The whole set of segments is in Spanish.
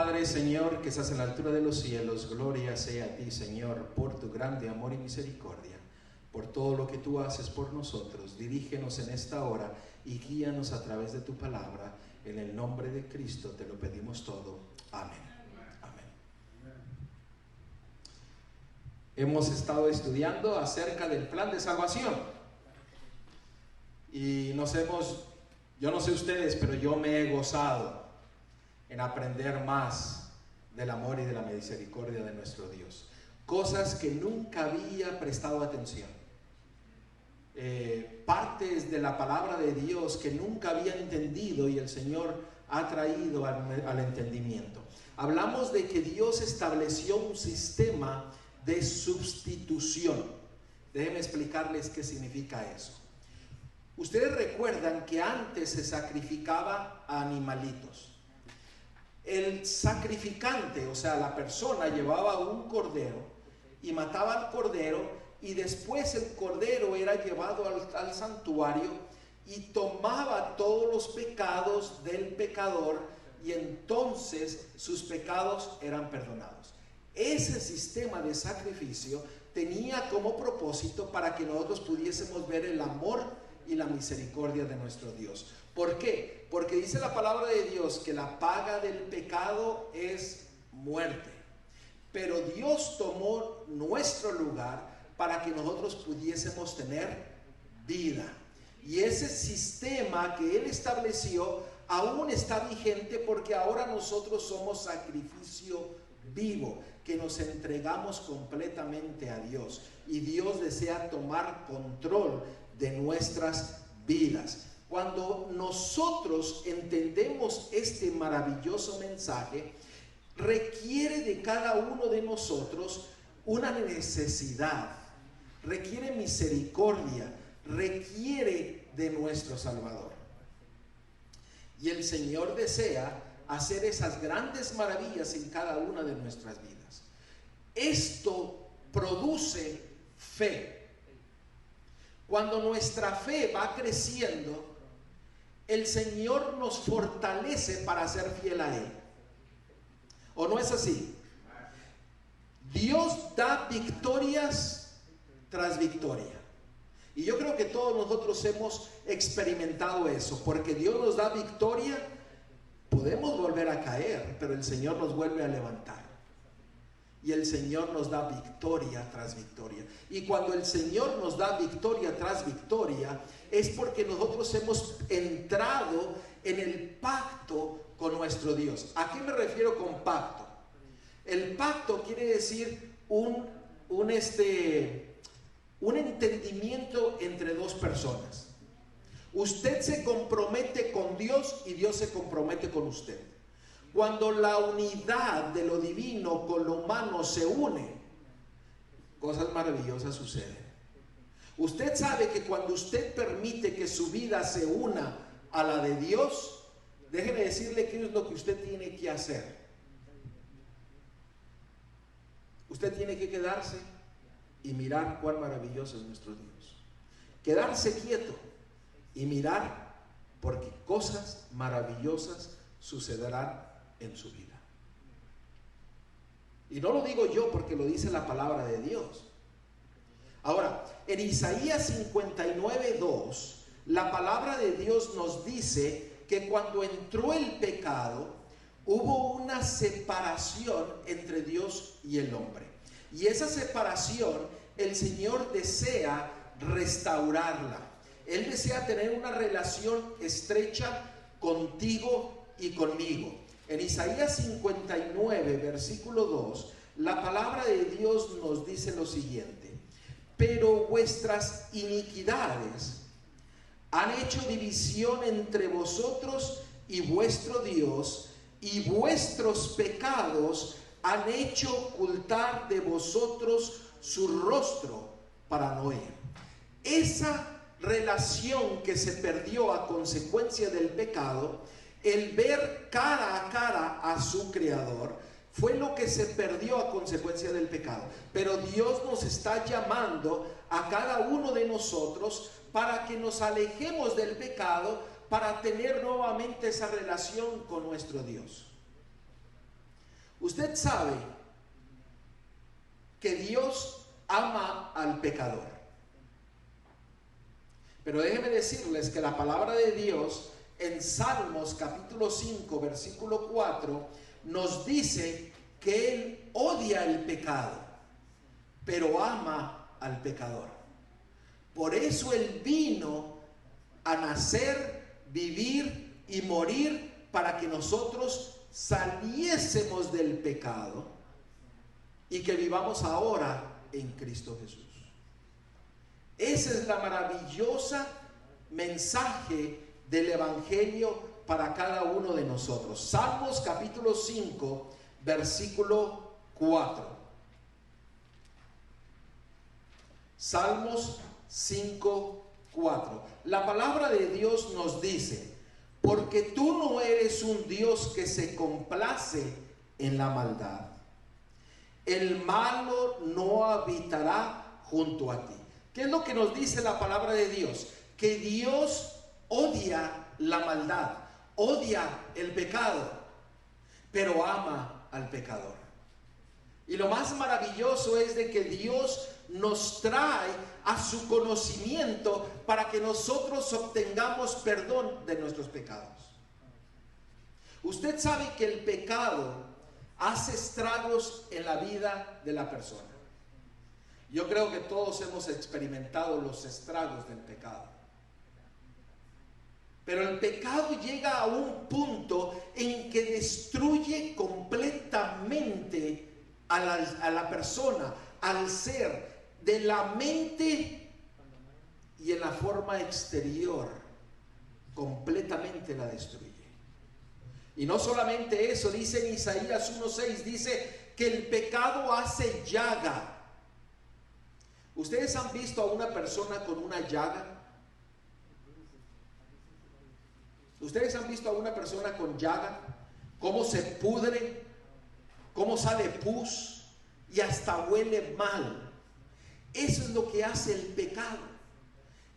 Padre, Señor, que estás en la altura de los cielos, gloria sea a ti, Señor, por tu grande amor y misericordia, por todo lo que tú haces por nosotros. Dirígenos en esta hora y guíanos a través de tu palabra. En el nombre de Cristo te lo pedimos todo. Amén. Amén. Hemos estado estudiando acerca del plan de salvación y yo no sé ustedes, pero yo me he gozado en aprender más del amor y de la misericordia de nuestro Dios. Cosas que nunca había prestado atención. Partes de la palabra de Dios que nunca había entendido y el Señor ha traído al entendimiento. Hablamos de que Dios estableció un sistema de sustitución. Déjenme explicarles qué significa eso. Ustedes recuerdan que antes se sacrificaba a animalitos. El sacrificante, o sea, la persona llevaba un cordero y mataba al cordero, y después el cordero era llevado al santuario y tomaba todos los pecados del pecador, y entonces sus pecados eran perdonados. Ese sistema de sacrificio tenía como propósito para que nosotros pudiésemos ver el amor y la misericordia de nuestro Dios. ¿Por qué? Porque dice la palabra de Dios que la paga del pecado es muerte, pero Dios tomó nuestro lugar para que nosotros pudiésemos tener vida. Y ese sistema que Él estableció aún está vigente, porque ahora nosotros somos sacrificio vivo, que nos entregamos completamente a Dios, y Dios desea tomar control de nuestras vidas. Cuando nosotros entendemos este maravilloso mensaje, requiere de cada uno de nosotros una necesidad, requiere misericordia, requiere de nuestro Salvador. Y el Señor desea hacer esas grandes maravillas en cada una de nuestras vidas. Esto produce fe. Cuando nuestra fe va creciendo, el Señor nos fortalece para ser fiel a Él. ¿O no es así? Dios da victorias tras victoria. Y yo creo que todos nosotros hemos experimentado eso, porque Dios nos da victoria. Podemos volver a caer, pero el Señor nos vuelve a levantar. Y el Señor nos da victoria tras victoria. Y cuando el Señor nos da victoria tras victoria, es porque nosotros hemos entrado en el pacto con nuestro Dios. ¿A qué me refiero con pacto? El pacto quiere decir un entendimiento entre dos personas. Usted se compromete con Dios y Dios se compromete con usted. Cuando la unidad de lo divino con lo humano se une, cosas maravillosas suceden. Usted sabe que cuando usted permite que su vida se una a la de Dios, déjeme decirle qué es lo que usted tiene que hacer. Usted tiene que quedarse y mirar cuán maravilloso es nuestro Dios. Quedarse quieto y mirar, porque cosas maravillosas sucederán en su vida. Y no lo digo yo, porque lo dice la palabra de Dios. Ahora, en Isaías 59:2, la palabra de Dios nos dice que cuando entró el pecado, hubo una separación entre Dios y el hombre. Y esa separación, el Señor desea restaurarla. Él desea tener una relación estrecha contigo y conmigo. En Isaías 59, versículo 2, la palabra de Dios nos dice lo siguiente: pero vuestras iniquidades han hecho división entre vosotros y vuestro Dios, y vuestros pecados han hecho ocultar de vosotros su rostro para no oír. Esa relación que se perdió a consecuencia del pecado, el ver cara a cara a su Creador, fue lo que se perdió a consecuencia del pecado. Pero Dios nos está llamando a cada uno de nosotros para que nos alejemos del pecado, para tener nuevamente esa relación con nuestro Dios. Usted sabe que Dios ama al pecador. Pero déjenme decirles que la palabra de Dios en Salmos capítulo 5 versículo 4 nos dice que Él odia el pecado, pero ama al pecador. Por eso Él vino a nacer, vivir y morir para que nosotros saliésemos del pecado y que vivamos ahora en Cristo Jesús. Ese es la maravillosa mensaje del Evangelio para cada uno de nosotros. Salmos capítulo 5 versículo 4. Salmos 5, 4. La palabra de Dios nos dice: porque tú no eres un Dios que se complace en la maldad. El malo no habitará junto a ti. ¿Qué es lo que nos dice la palabra de Dios? Que Dios odia la maldad, odia el pecado, pero ama al pecador. Y lo más maravilloso es de que Dios nos trae a su conocimiento para que nosotros obtengamos perdón de nuestros pecados. Usted sabe que el pecado hace estragos en la vida de la persona. Yo creo que todos hemos experimentado los estragos del pecado. Pero el pecado llega a un punto en que destruye completamente a la persona, al ser, de la mente y en la forma exterior. Completamente la destruye. Y no solamente eso, dice en Isaías 1:6, dice que el pecado hace llaga. ¿Ustedes han visto a una persona con una llaga? ¿Ustedes han visto a una persona con llaga? ¿Cómo se pudre? ¿Cómo sale pus? Y hasta huele mal. Eso es lo que hace el pecado.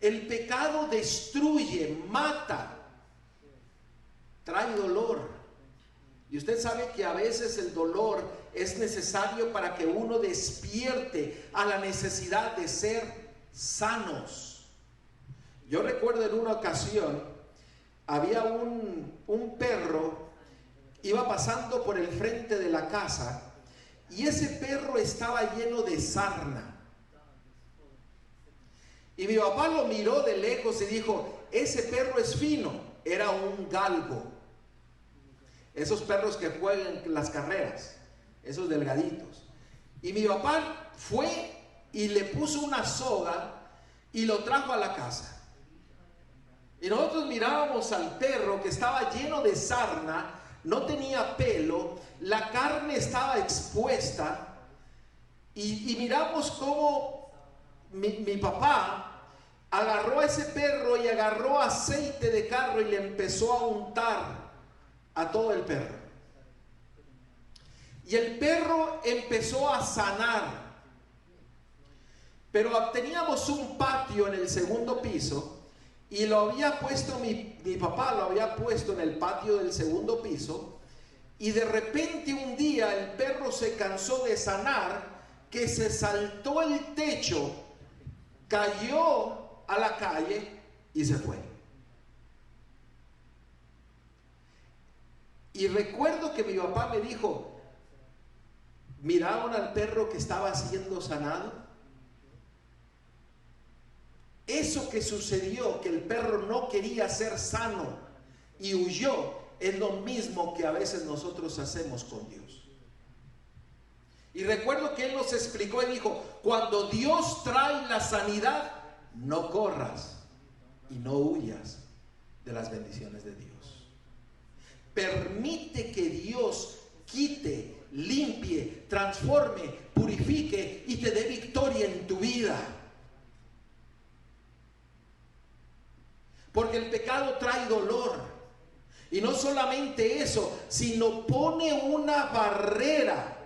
El pecado destruye, mata, trae dolor. Y usted sabe que a veces el dolor es necesario para que uno despierte a la necesidad de ser sanos. Yo recuerdo en una ocasión, había un perro, iba pasando por el frente de la casa, y ese perro estaba lleno de sarna. Y mi papá lo miró de lejos y dijo: ese perro es fino. Era un galgo, esos perros que juegan las carreras, esos delgaditos. Y mi papá fue y le puso una soga y lo trajo a la casa. Y nosotros mirábamos al perro que estaba lleno de sarna, no tenía pelo, la carne estaba expuesta, y miramos cómo mi papá agarró a ese perro y agarró aceite de carro y le empezó a untar a todo el perro. Y el perro empezó a sanar. Pero teníamos un patio en el segundo piso, y lo había puesto mi papá, lo había puesto en el patio del segundo piso, y de repente un día el perro se cansó de sanar, que se saltó el techo, cayó a la calle y se fue. Y recuerdo que mi papá me dijo: ¿miraron al perro que estaba siendo sanado? Eso que sucedió, que el perro no quería ser sano y huyó, es lo mismo que a veces nosotros hacemos con Dios. Y recuerdo que él nos explicó y dijo: cuando Dios trae la sanidad, no corras y no huyas de las bendiciones de Dios. Permite que Dios quite, limpie, transforme, purifique y te dé victoria en tu vida. Porque el pecado trae dolor. Y no solamente eso, sino pone una barrera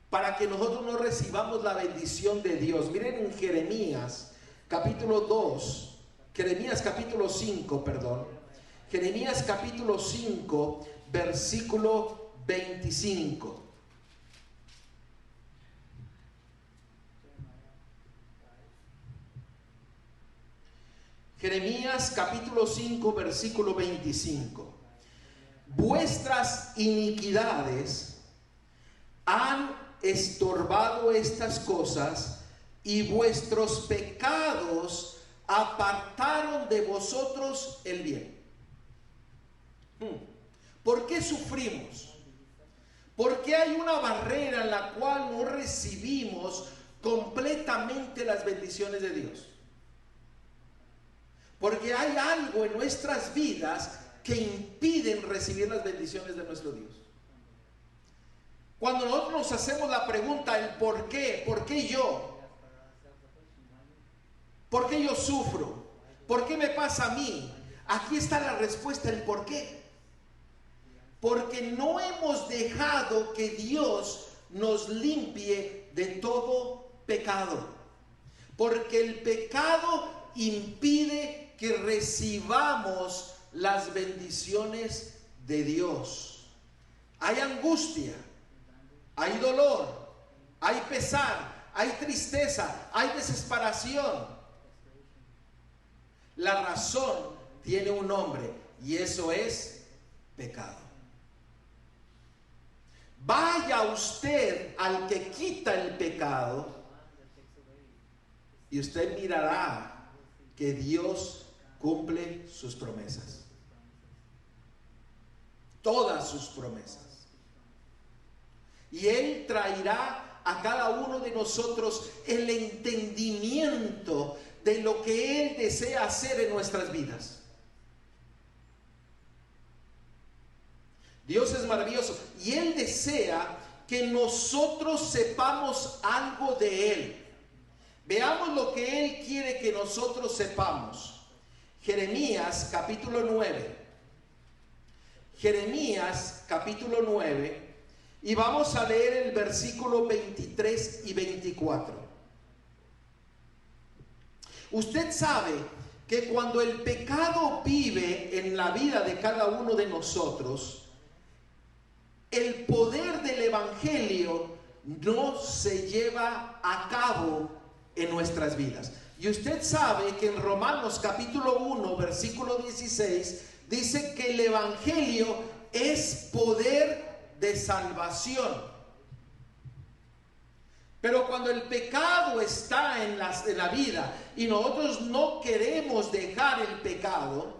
para que nosotros no recibamos la bendición de Dios. Miren en Jeremías capítulo 2, Jeremías capítulo 5, Jeremías capítulo 5, versículo 25. Jeremías capítulo 5, versículo 25. Vuestras iniquidades han estorbado estas cosas y vuestros pecados apartaron de vosotros el bien. ¿Por qué sufrimos? ¿Por qué hay una barrera en la cual no recibimos completamente las bendiciones de Dios? Porque hay algo en nuestras vidas que impiden recibir las bendiciones de nuestro Dios. Cuando nosotros nos hacemos la pregunta, el por qué yo? ¿Por qué yo sufro? ¿Por qué me pasa a mí? Aquí está la respuesta, el por qué. Porque no hemos dejado que Dios nos limpie de todo pecado. Porque el pecado impide que recibamos las bendiciones de Dios. Hay angustia, hay dolor, hay pesar, hay tristeza, hay desesperación. La razón tiene un nombre y eso es pecado. Vaya usted al que quita el pecado y usted mirará que Dios cumple sus promesas. Todas sus promesas. Y Él traerá a cada uno de nosotros el entendimiento de lo que Él desea hacer en nuestras vidas. Dios es maravilloso y Él desea que nosotros sepamos algo de Él. Veamos lo que Él quiere que nosotros sepamos. Jeremías capítulo 9. Jeremías capítulo 9 y vamos a leer el versículo 23 y 24. Usted sabe que cuando el pecado vive en la vida de cada uno de nosotros, el poder del evangelio no se lleva a cabo en nuestras vidas. Y usted sabe que en Romanos capítulo 1 versículo 16 dice que el evangelio es poder de salvación. Pero cuando el pecado está en la vida y nosotros no queremos dejar el pecado,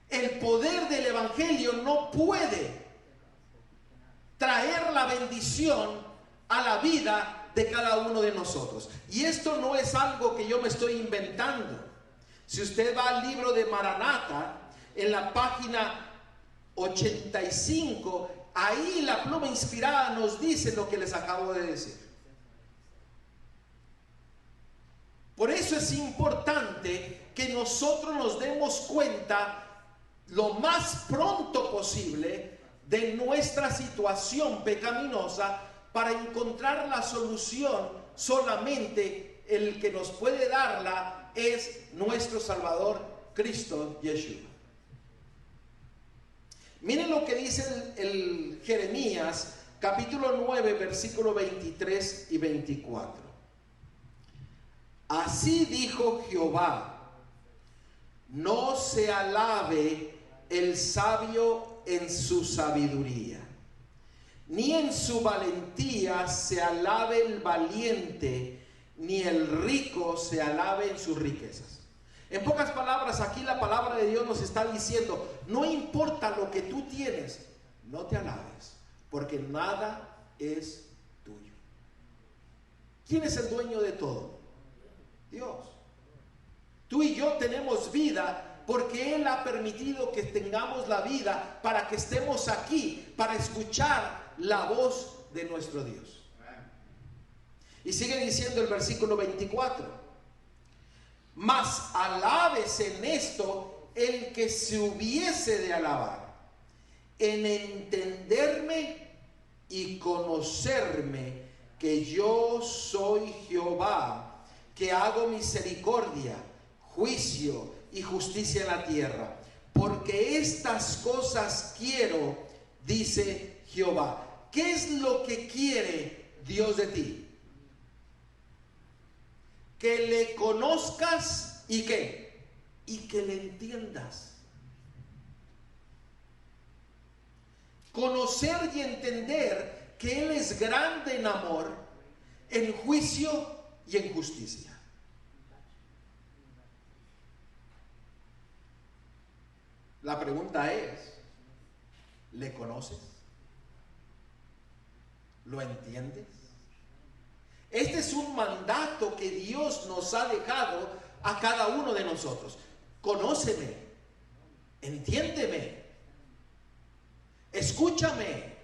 el poder del evangelio no puede traer la bendición a la vida de cada uno de nosotros. Y esto no es algo que yo me estoy inventando. Si usted va al libro de Maranata, en la página 85, ahí la pluma inspirada nos dice lo que les acabo de decir. Por eso es importante que nosotros nos demos cuenta lo más pronto posible de nuestra situación pecaminosa para encontrar la solución. Solamente el que nos puede darla es nuestro Salvador Cristo Yeshua. Miren lo que dice el Jeremías capítulo 9 versículo 23 y 24. Así dijo Jehová: no se alabe el sabio en su sabiduría, ni en su valentía se alabe el valiente, ni el rico se alabe en sus riquezas. En pocas palabras, aquí la palabra de Dios nos está diciendo: no importa lo que tú tienes, no te alabes, porque nada es tuyo. ¿Quién es el dueño de todo? Dios. Tú y yo tenemos vida porque Él ha permitido que tengamos la vida para que estemos aquí, para escuchar la voz de nuestro Dios. Y sigue diciendo el versículo 24: mas alabes en esto el que se hubiese de alabar, en entenderme y conocerme que yo soy Jehová, que hago misericordia, juicio y justicia en la tierra. Porque estas cosas quiero, dice Jehová. ¿Qué es lo que quiere Dios de ti? Que le conozcas y ¿qué? Y que le entiendas. Conocer y entender que Él es grande en amor, en juicio y en justicia. La pregunta es, ¿le conoces? ¿Lo entiendes? Este es un mandato que Dios nos ha dejado a cada uno de nosotros. Conóceme, entiéndeme, escúchame.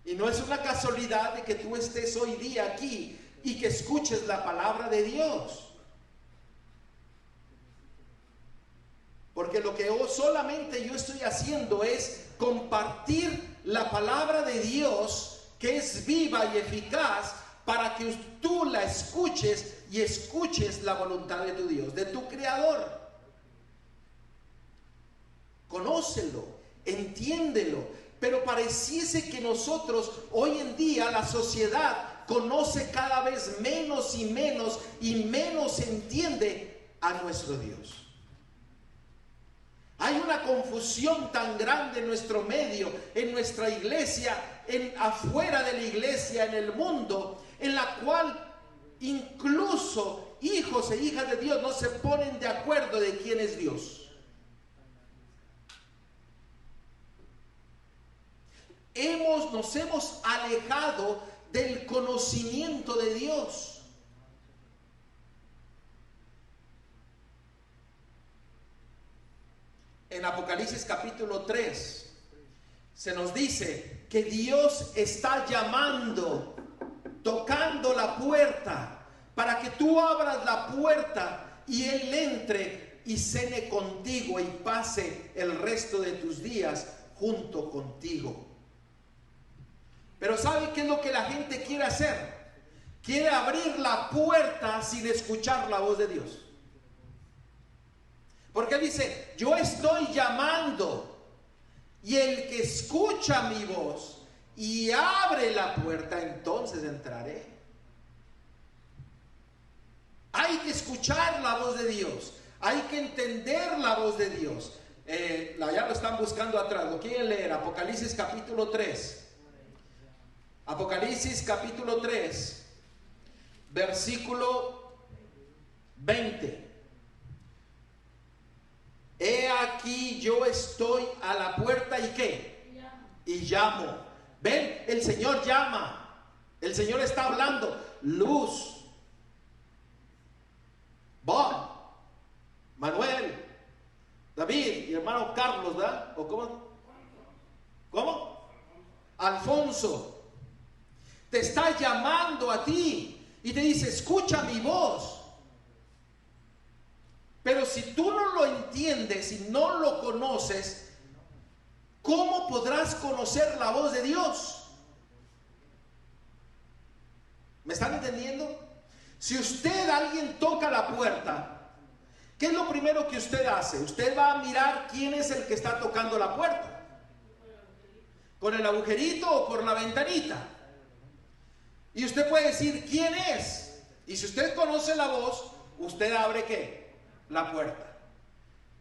Y no es una casualidad de que tú estés hoy día aquí y que escuches la palabra de Dios. Porque lo que solamente yo estoy haciendo es compartir la palabra de Dios, que es viva y eficaz, para que tú la escuches y escuches la voluntad de tu Dios, de tu Creador. Conócelo, entiéndelo. Pero pareciese que nosotros, hoy en día, la sociedad conoce cada vez menos y menos y menos entiende a nuestro Dios. Hay una confusión tan grande en nuestro medio, en nuestra iglesia, afuera de la iglesia, en el mundo, en la cual incluso hijos e hijas de Dios no se ponen de acuerdo de quién es Dios. Nos hemos alejado del conocimiento de Dios. En Apocalipsis capítulo 3 se nos dice que Dios está llamando, tocando la puerta, para que tú abras la puerta y Él entre y cene contigo y pase el resto de tus días junto contigo. Pero ¿sabe qué es lo que la gente quiere hacer? Quiere abrir la puerta sin escuchar la voz de Dios. Porque dice, yo estoy llamando, y el que escucha mi voz y abre la puerta, entonces entraré. Hay que escuchar la voz de Dios, hay que entender la voz de Dios. Ya lo están buscando atrás, lo quieren leer. Apocalipsis capítulo 3. Apocalipsis capítulo 3, versículo 20. He aquí yo estoy a la puerta y ¿qué? Y llamo. Ven, el Señor llama. El Señor está hablando. Luz, Bob, Manuel, David y hermano Carlos, ¿verdad? ¿O cómo? ¿Cómo? Alfonso. Te está llamando a ti y te dice, escucha mi voz. Pero si tú no lo entiendes y no lo conoces, ¿cómo podrás conocer la voz de Dios? ¿Me están entendiendo? Si alguien toca la puerta, ¿qué es lo primero que usted hace? Usted va a mirar quién es el que está tocando la puerta. ¿Con el agujerito o por la ventanita? Y usted puede decir quién es. Y si usted conoce la voz, usted abre ¿qué? La puerta.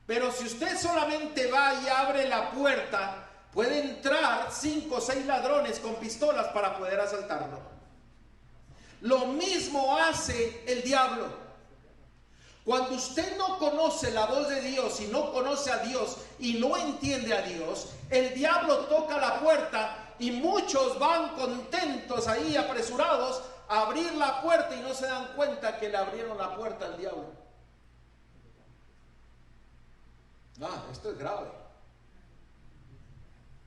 Pero si usted solamente va y abre la puerta, puede entrar 5 o 6 ladrones con pistolas para poder asaltarlo. Lo mismo hace el diablo. Cuando usted no conoce la voz de Dios y no conoce a Dios y no entiende a Dios, el diablo toca la puerta y muchos van contentos ahí, apresurados, a abrir la puerta y no se dan cuenta que le abrieron la puerta al diablo. Esto es grave.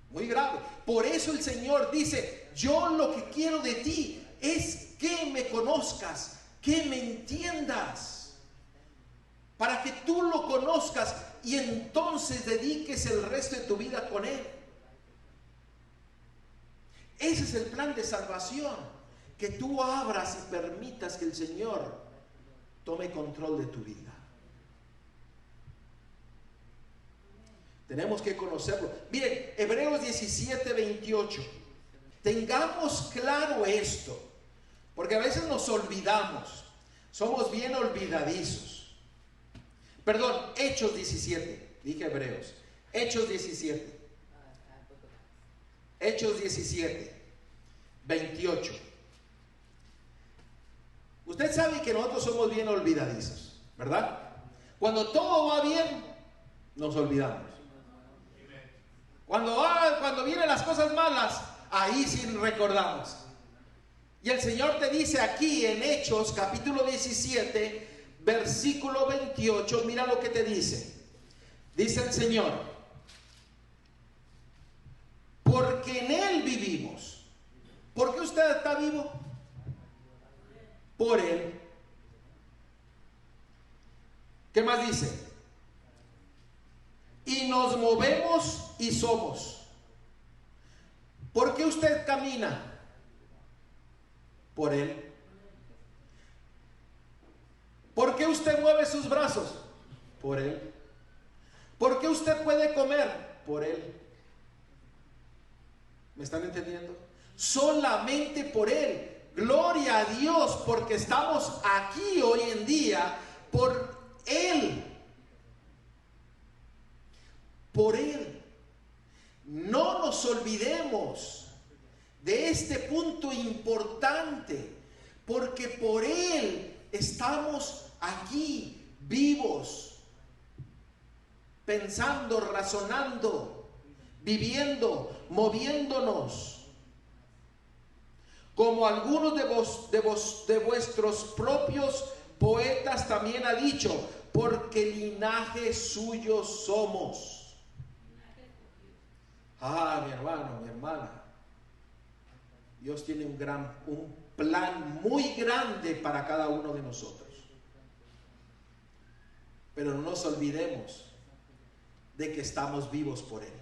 Muy grave. Por eso el Señor dice, yo lo que quiero de ti es que me conozcas, que me entiendas, para que tú lo conozcas y entonces dediques el resto de tu vida con Él. Ese es el plan de salvación, que tú abras y permitas que el Señor tome control de tu vida. Tenemos que conocerlo. Miren, Hebreos 17, 28. Tengamos claro esto, porque a veces nos olvidamos. Somos bien olvidadizos. Perdón, Hechos 17. Dije Hebreos. Hechos 17. Hechos 17, 28. Usted sabe que nosotros somos bien olvidadizos, ¿verdad? Cuando todo va bien, nos olvidamos. Cuando vienen las cosas malas, ahí sí recordamos. Y el Señor te dice aquí en Hechos capítulo 17, versículo 28, mira lo que te dice. Dice el Señor: porque en Él vivimos. ¿Por qué usted está vivo? Por Él. ¿Qué más dice? Y nos movemos y somos. ¿Por qué usted camina? Por Él. ¿Por qué usted mueve sus brazos? Por Él. ¿Por qué usted puede comer? Por Él. ¿Me están entendiendo? Solamente por Él. Gloria a Dios, porque estamos aquí hoy en día por Él. Por Él. No nos olvidemos de este punto importante, porque por Él estamos aquí vivos, pensando, razonando, viviendo, moviéndonos. Como algunos de vuestros propios poetas también ha dicho, porque linaje suyo somos. Mi hermano, mi hermana, Dios tiene un plan muy grande para cada uno de nosotros. Pero no nos olvidemos de que estamos vivos por Él.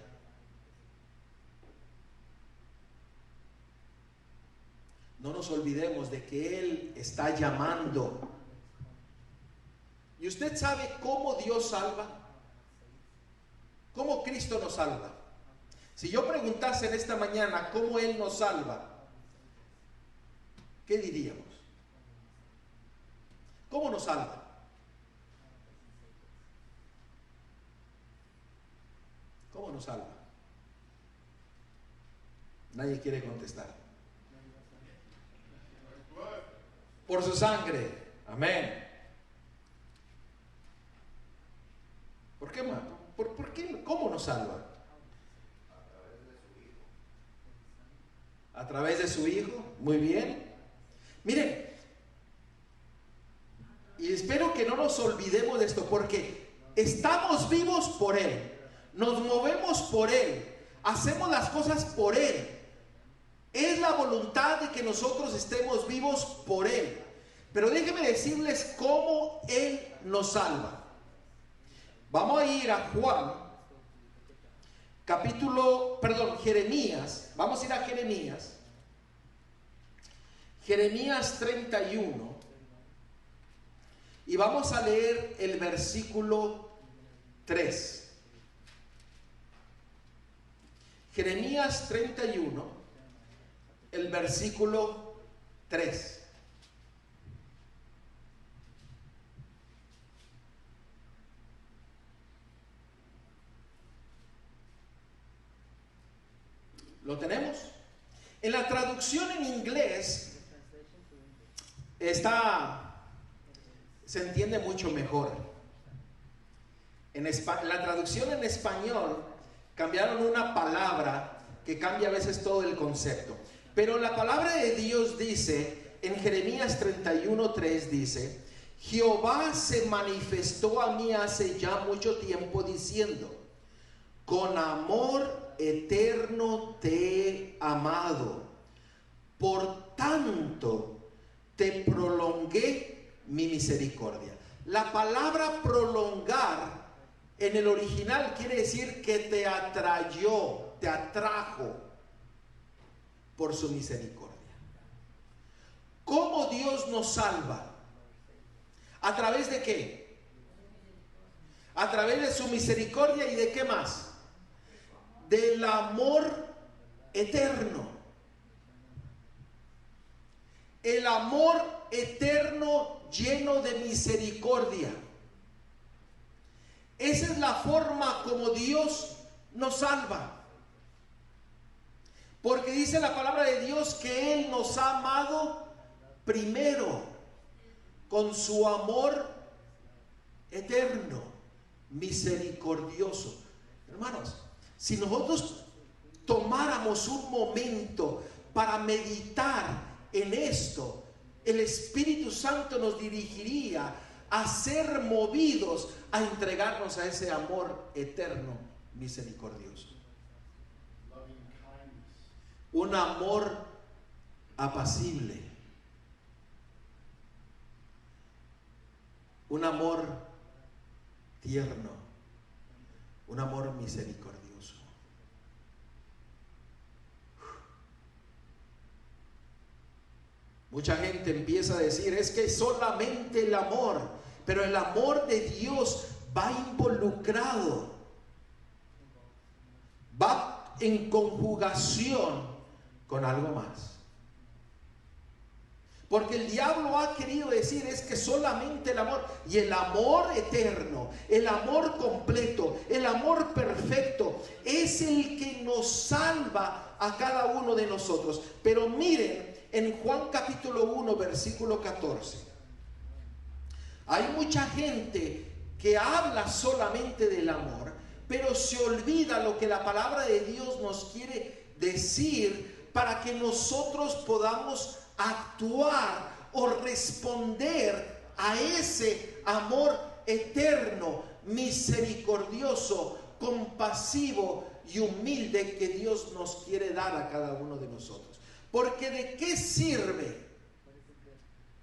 No nos olvidemos de que Él está llamando. ¿Y usted sabe cómo Dios salva? ¿Cómo Cristo nos salva? Si yo preguntase en esta mañana cómo Él nos salva, ¿qué diríamos? ¿Cómo nos salva? ¿Cómo nos salva? Nadie quiere contestar. Por su sangre. Amén. ¿Por qué, más? ¿Por qué? ¿Cómo nos salva? A través de su Hijo. Muy bien. Miren, y espero que no nos olvidemos de esto, porque estamos vivos por Él, nos movemos por Él, hacemos las cosas por Él. Es la voluntad de que nosotros estemos vivos por Él. Pero déjenme decirles cómo Él nos salva. Vamos a ir a Jeremías. Vamos a ir a Jeremías. Jeremías 31. Y vamos a leer el versículo 3. Jeremías 31, el versículo 3. ¿Lo tenemos? En la traducción en inglés se entiende mucho mejor. En la traducción en español cambiaron una palabra que cambia a veces todo el concepto. Pero la palabra de Dios dice, en Jeremías 31:3 dice: Jehová se manifestó a mí hace ya mucho tiempo diciendo, con amor eterno te he amado, por tanto te prolongué mi misericordia. La palabra prolongar en el original quiere decir que te atrajo por su misericordia. ¿Cómo Dios nos salva? ¿A través de qué? A través de su misericordia. ¿Y de qué más? del amor eterno. El amor eterno lleno de misericordia. Esa es la forma como Dios nos salva. Porque dice la palabra de Dios que Él nos ha amado primero con su amor eterno, misericordioso. Hermanos, si nosotros tomáramos un momento para meditar en esto, el Espíritu Santo nos dirigiría a ser movidos a entregarnos a ese amor eterno, misericordioso. Un amor apacible, un amor tierno, un amor misericordioso. Mucha gente empieza a decir, es que solamente el amor, pero el amor de Dios va involucrado, va en conjugación con algo más. Porque el diablo ha querido decir es que solamente el amor, y el amor eterno, el amor completo, el amor perfecto es el que nos salva a cada uno de nosotros. Pero miren, en Juan capítulo 1 versículo 14, hay mucha gente que habla solamente del amor, pero se olvida lo que la palabra de Dios nos quiere decir para que nosotros podamos actuar o responder a ese amor eterno, misericordioso, compasivo y humilde que Dios nos quiere dar a cada uno de nosotros. Porque ¿de qué sirve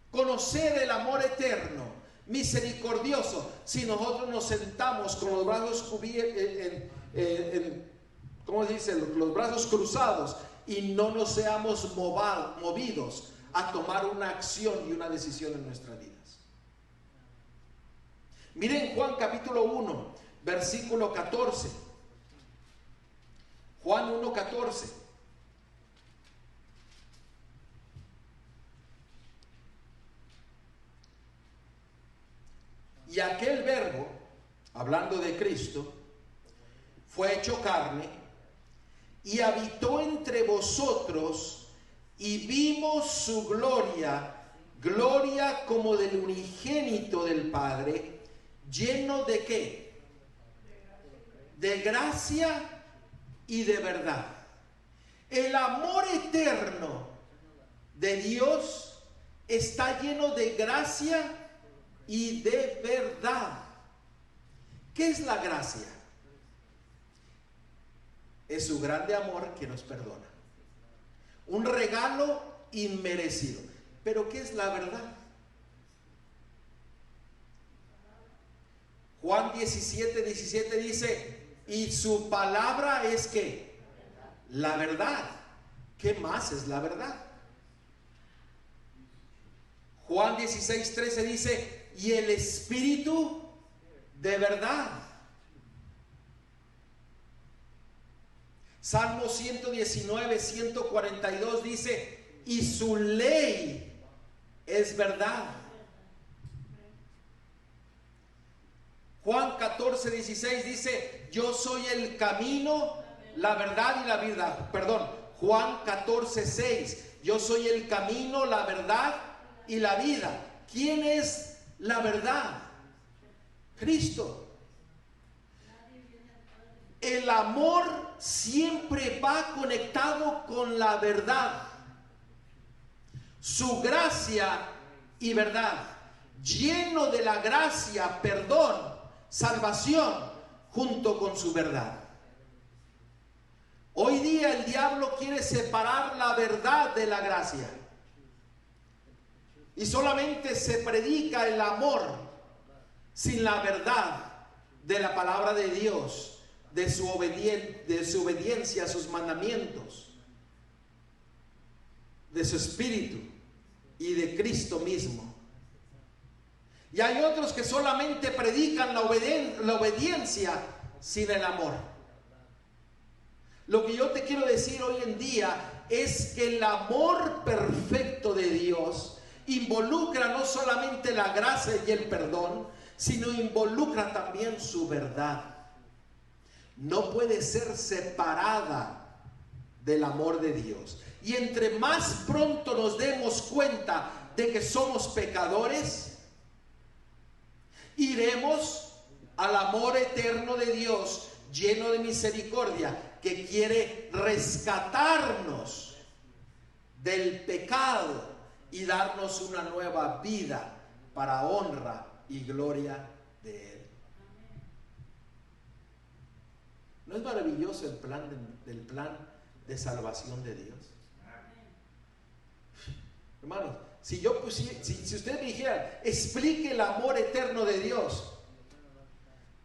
conocer el amor eterno, misericordioso, si nosotros nos sentamos con los brazos ¿cómo se dice? Los brazos cruzados y no nos seamos movidos a tomar una acción y una decisión en nuestras vidas? Miren Juan capítulo 1 versículo 14. Juan 1:14. Y aquel verbo, hablando de Cristo, fue hecho carne y habitó entre vosotros, y vimos su gloria, gloria como del unigénito del Padre, lleno de ¿qué? De gracia y de verdad. El amor eterno de Dios está lleno de gracia y de verdad. ¿Qué es la gracia? Es su grande amor que nos perdona. Un regalo inmerecido. Pero ¿qué es la verdad? Juan 17:17 dice, y su palabra es ¿qué? La verdad. ¿Qué más es la verdad? Juan 16:13 dice, y el Espíritu de verdad. Salmo 119, 142 dice, y su ley es verdad. Juan 14:16 dice, yo soy el camino, la verdad y la vida. Perdón, Juan 14:6, yo soy el camino, la verdad y la vida. ¿Quién es la verdad? Cristo. El amor siempre va conectado con la verdad, su gracia y verdad, lleno de la gracia, perdón, salvación, junto con su verdad. Hoy día el diablo quiere separar la verdad de la gracia, y solamente se predica el amor sin la verdad de la palabra de Dios, de su obediencia a sus mandamientos, de su espíritu y de Cristo mismo. Y hay otros que solamente predican la obediencia sin el amor. Lo que yo te quiero decir hoy en día es que el amor perfecto de Dios involucra no solamente la gracia y el perdón, sino involucra también su verdad. No puede ser separada del amor de Dios. Y entre más pronto nos demos cuenta de que somos pecadores, iremos al amor eterno de Dios, lleno de misericordia, que quiere rescatarnos del pecado y darnos una nueva vida para honra y gloria de Él. ¿No es maravilloso el plan de salvación de Dios? Hermanos, si usted me dijera, explique el amor eterno de Dios,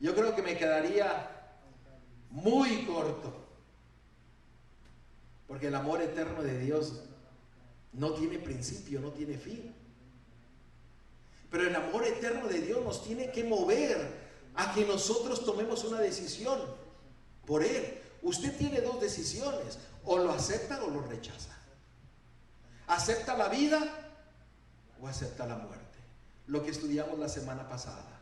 yo creo que me quedaría muy corto. Porque el amor eterno de Dios no tiene principio, no tiene fin. Pero el amor eterno de Dios nos tiene que mover a que nosotros tomemos una decisión por Él. Usted tiene dos decisiones: o lo acepta o lo rechaza. ¿Acepta la vida o acepta la muerte? Lo que estudiamos la semana pasada.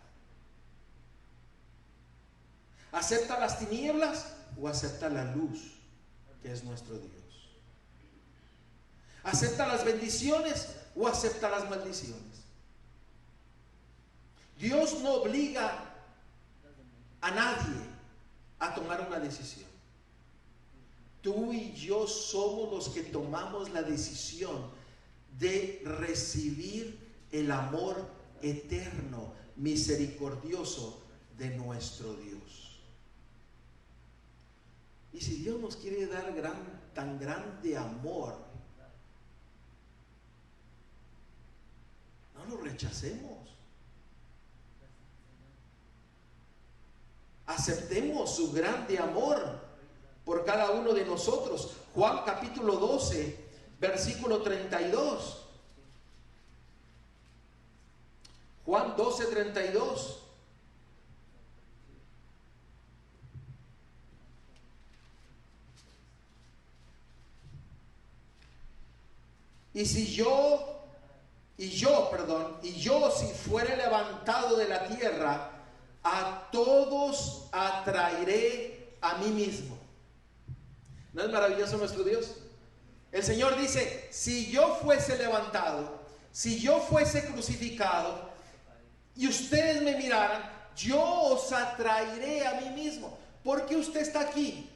¿Acepta las tinieblas o acepta la luz, que es nuestro Dios? ¿Acepta las bendiciones o acepta las maldiciones? Dios no obliga a nadie a tomar una decisión. Tú y yo somos los que tomamos la decisión de recibir el amor eterno, misericordioso de nuestro Dios. Y si Dios nos quiere dar tan grande amor, no lo rechacemos. Aceptemos su grande amor por cada uno de nosotros. Juan capítulo 12, versículo 32. Juan 12, 32. Y yo si fuere levantado de la tierra, a todos atraeré a mí mismo. ¿No es maravilloso nuestro Dios? El Señor dice: si yo fuese levantado, si yo fuese crucificado y ustedes me miraran, yo os atraeré a mí mismo. ¿Por qué usted está aquí?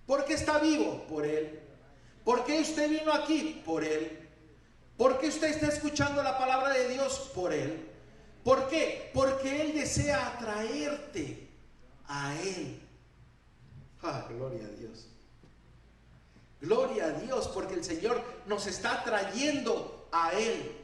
¿Por qué está vivo? Por Él. ¿Por qué usted vino aquí? Por Él. ¿Por qué usted está escuchando la palabra de Dios? Por Él. ¿Por qué? Porque Él desea atraerte a Él. Ah, gloria a Dios. Gloria a Dios, porque el Señor nos está trayendo a Él.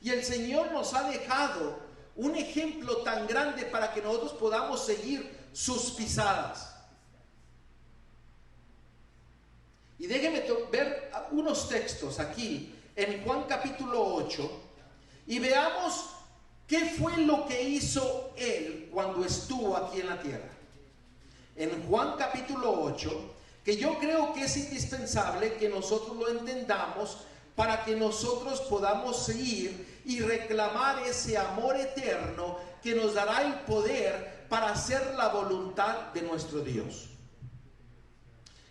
Y el Señor nos ha dejado un ejemplo tan grande para que nosotros podamos seguir sus pisadas. Y déjenme ver unos textos aquí en Juan capítulo 8 y veamos qué fue lo que hizo Él cuando estuvo aquí en la tierra. En Juan capítulo 8, que yo creo que es indispensable que nosotros lo entendamos para que nosotros podamos seguir y reclamar ese amor eterno que nos dará el poder para hacer la voluntad de nuestro Dios.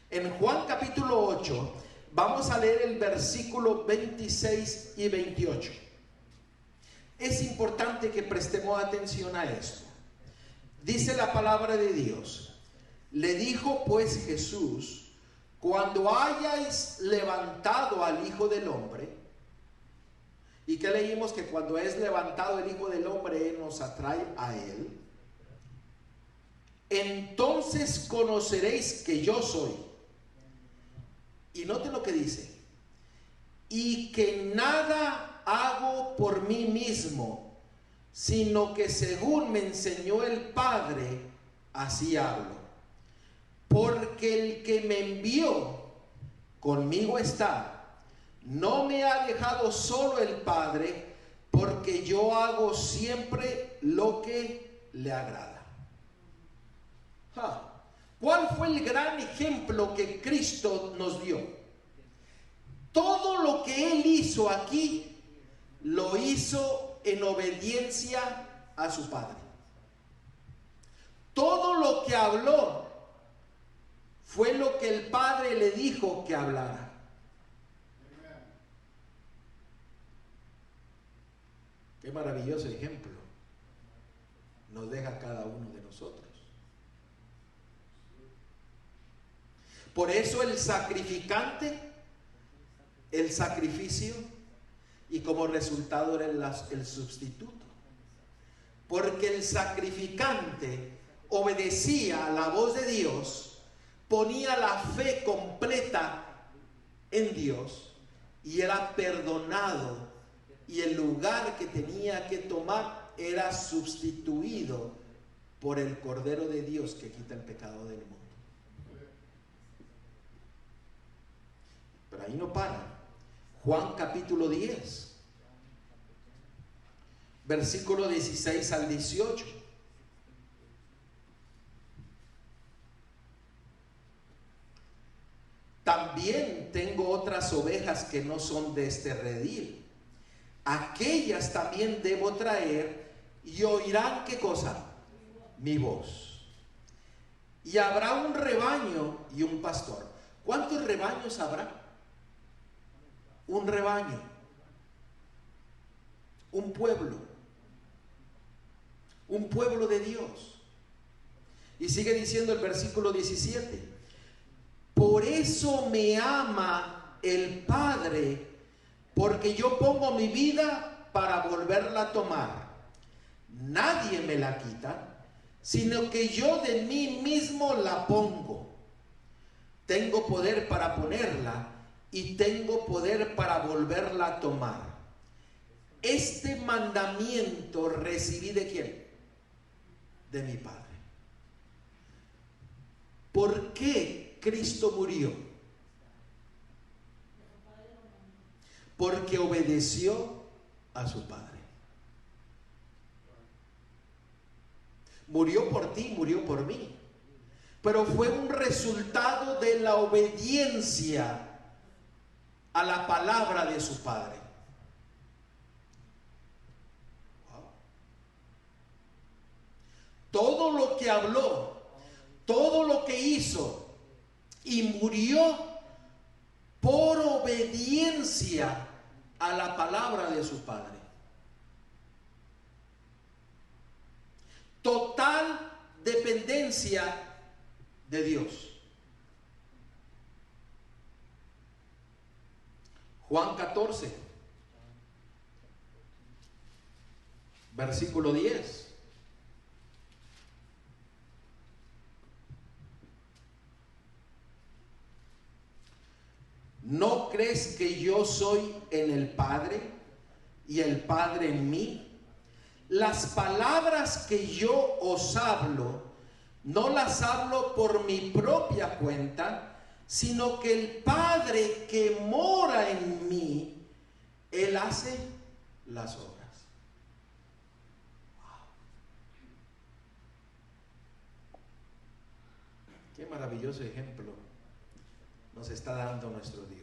En Juan capítulo 8 vamos a leer el versículo 26 y 28. Es importante que prestemos atención a esto. Dice la palabra de Dios: le dijo pues Jesús: cuando hayáis levantado al Hijo del Hombre. ¿Y qué leímos? Que cuando es levantado el Hijo del Hombre, Él nos atrae a Él. Entonces conoceréis que yo soy. Y noten lo que dice: y que nada hago por mí mismo, sino que según me enseñó el Padre, así hablo. Porque el que me envió conmigo está. No me ha dejado solo el Padre, porque yo hago siempre lo que le agrada. ¿Cuál fue el gran ejemplo que Cristo nos dio? Todo lo que Él hizo aquí, lo hizo en obediencia a su Padre. Todo lo que habló fue lo que el Padre le dijo que hablara. Qué maravilloso ejemplo nos deja cada uno de nosotros. Por eso el sacrificante, el sacrificio, y como resultado era el sustituto. Porque el sacrificante obedecía a la voz de Dios, ponía la fe completa en Dios y era perdonado, y el lugar que tenía que tomar era sustituido por el Cordero de Dios que quita el pecado del mundo. Pero ahí no para. Juan capítulo 10, versículo 16 al 18. También tengo otras ovejas que no son de este redil. Aquellas también debo traer y oirán, ¿qué cosa? Mi voz. Y habrá un rebaño y un pastor. ¿Cuántos rebaños habrá? Un rebaño, un pueblo de Dios. Y sigue diciendo el versículo 17: por eso me ama el Padre, porque yo pongo mi vida para volverla a tomar. Nadie me la quita, sino que yo de mí mismo la pongo. Tengo poder para ponerla y tengo poder para volverla a tomar. Este mandamiento recibí ¿de quién? De mi Padre. ¿Por qué Cristo murió? Porque obedeció a su Padre. Murió por ti, murió por mí. Pero fue un resultado de la obediencia a la palabra de su Padre. Todo lo que habló, todo lo que hizo y murió por obediencia a la palabra de su Padre. Total dependencia de Dios. Juan 14, versículo 10. ¿No crees que yo soy en el Padre y el Padre en mí? Las palabras que yo os hablo, no las hablo por mi propia cuenta, sino que el Padre que mora en mí, Él hace las obras. Wow. Qué maravilloso ejemplo nos está dando nuestro Dios.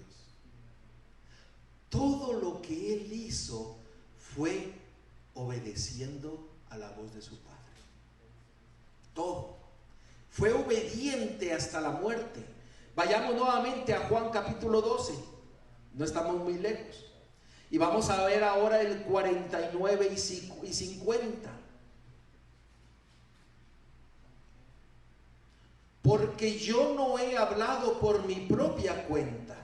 Todo lo que Él hizo fue obedeciendo a la voz de su Padre. Todo. Fue obediente hasta la muerte. Vayamos nuevamente a Juan capítulo 12. No estamos muy lejos. Y vamos a ver ahora el 49 y 50. Porque yo no he hablado por mi propia cuenta.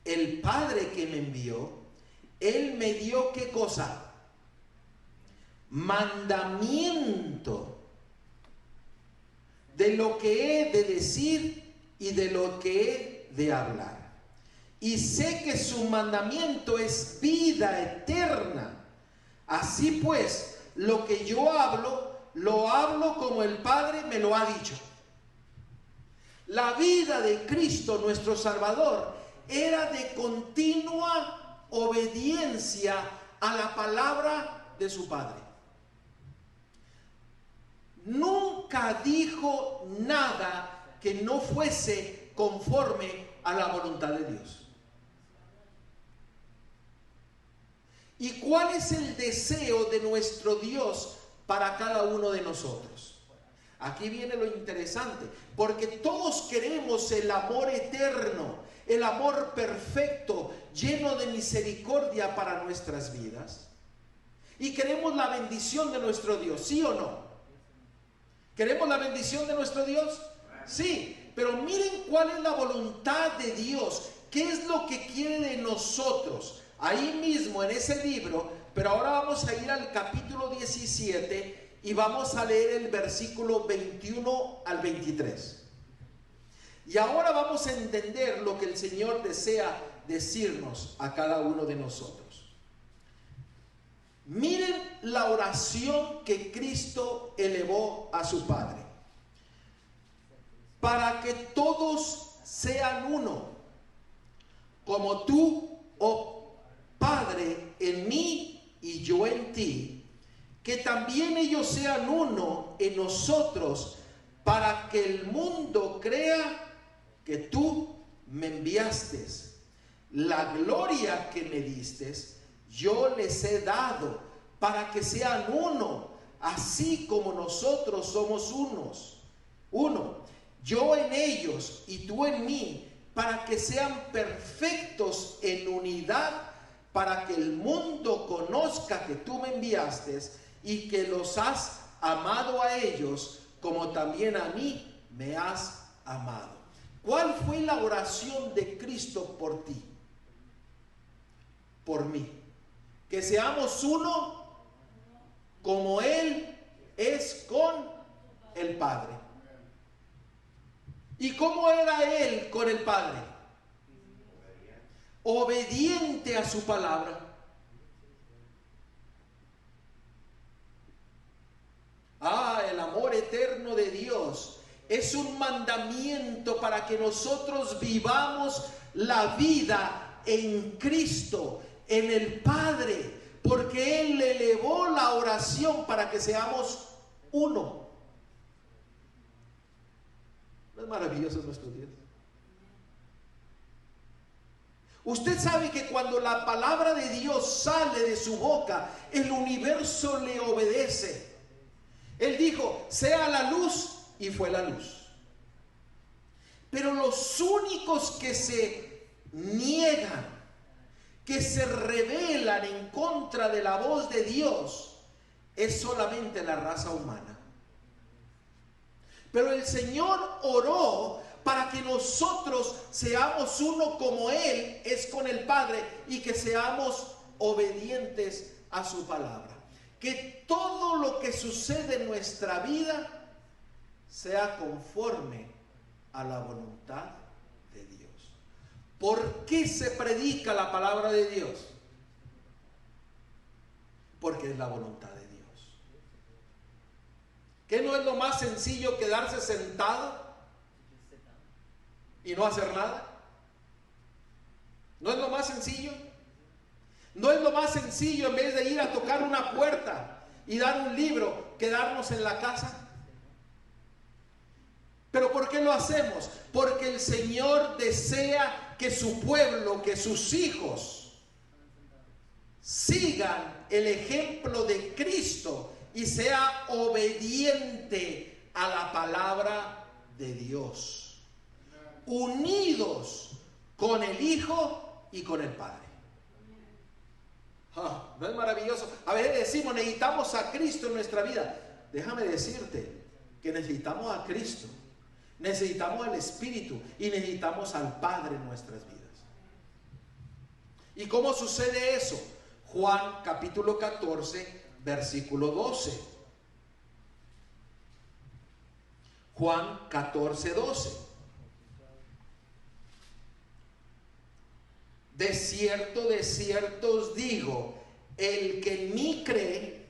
El Padre que me envió, Él me dio ¿qué cosa? Mandamiento de lo que he de decir y de lo que he de hablar. Y sé que su mandamiento es vida eterna. Así pues, lo que yo hablo, lo hablo como el Padre me lo ha dicho. La vida de Cristo, nuestro Salvador, era de continua obediencia a la palabra de su Padre. No nunca dijo nada que no fuese conforme a la voluntad de Dios. ¿Y cuál es el deseo de nuestro Dios para cada uno de nosotros? Aquí viene lo interesante, porque todos queremos el amor eterno, el amor perfecto, lleno de misericordia para nuestras vidas. Y queremos la bendición de nuestro Dios, ¿sí o no? ¿Queremos la bendición de nuestro Dios? Sí, pero miren cuál es la voluntad de Dios. ¿Qué es lo que quiere de nosotros? Ahí mismo en ese libro, pero ahora vamos a ir al capítulo 17 y vamos a leer el versículo 21 al 23. Y ahora vamos a entender lo que el Señor desea decirnos a cada uno de nosotros. Miren la oración que Cristo elevó a su Padre. Para que todos sean uno, como tú, oh Padre, en mí y yo en ti, que también ellos sean uno en nosotros, para que el mundo crea que tú me enviaste. La gloria que me diste, yo les he dado, para que sean uno, así como nosotros somos uno. Yo en ellos y tú en mí, para que sean perfectos en unidad, para que el mundo conozca que tú me enviaste y que los has amado a ellos, como también a mí me has amado. ¿Cuál fue la oración de Cristo por ti? Por mí. Que seamos uno como Él es con el Padre. ¿Y cómo era Él con el Padre? Obediente a su palabra. El amor eterno de Dios es un mandamiento para que nosotros vivamos la vida en Cristo, en el Padre, porque Él elevó la oración para que seamos uno. ¿No es maravilloso nuestro Dios? Usted sabe que cuando la palabra de Dios sale de su boca, el universo le obedece. Él dijo, sea la luz, y fue la luz. Pero los únicos que se niegan, que se rebelan en contra de la voz de Dios, es solamente la raza humana. Pero el Señor oró para que nosotros seamos uno como Él es con el Padre y que seamos obedientes a su palabra. Que todo lo que sucede en nuestra vida sea conforme a la voluntad de Dios. ¿Por qué se predica la palabra de Dios? Porque es la voluntad de Dios. ¿Qué no es lo más sencillo quedarse sentado y no hacer nada? ¿No es lo más sencillo? ¿No es lo más sencillo en vez de ir a tocar una puerta y dar un libro, quedarnos en la casa? ¿Pero por qué lo hacemos? Porque el Señor desea que su pueblo, que sus hijos sigan el ejemplo de Cristo y sea obediente a la palabra de Dios, unidos con el Hijo y con el Padre. ¿No es maravilloso? A veces decimos, necesitamos a Cristo en nuestra vida. Déjame decirte que necesitamos a Cristo, necesitamos al Espíritu y necesitamos al Padre en nuestras vidas. ¿Y cómo sucede eso? Juan capítulo 14, versículo 12. Juan 14, 12. De cierto os digo, el que en mí cree,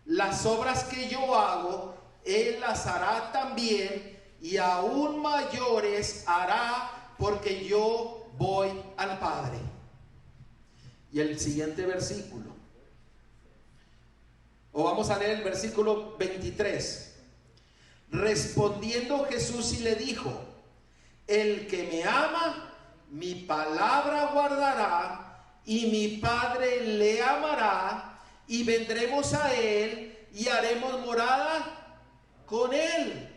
las obras que yo hago, él las hará también, y aún mayores hará, porque yo voy al Padre. Y el siguiente versículo, o vamos a leer el versículo 23. Respondiendo Jesús y le dijo: el que me ama, mi palabra guardará, y mi Padre le amará, y vendremos a él y haremos morada con él.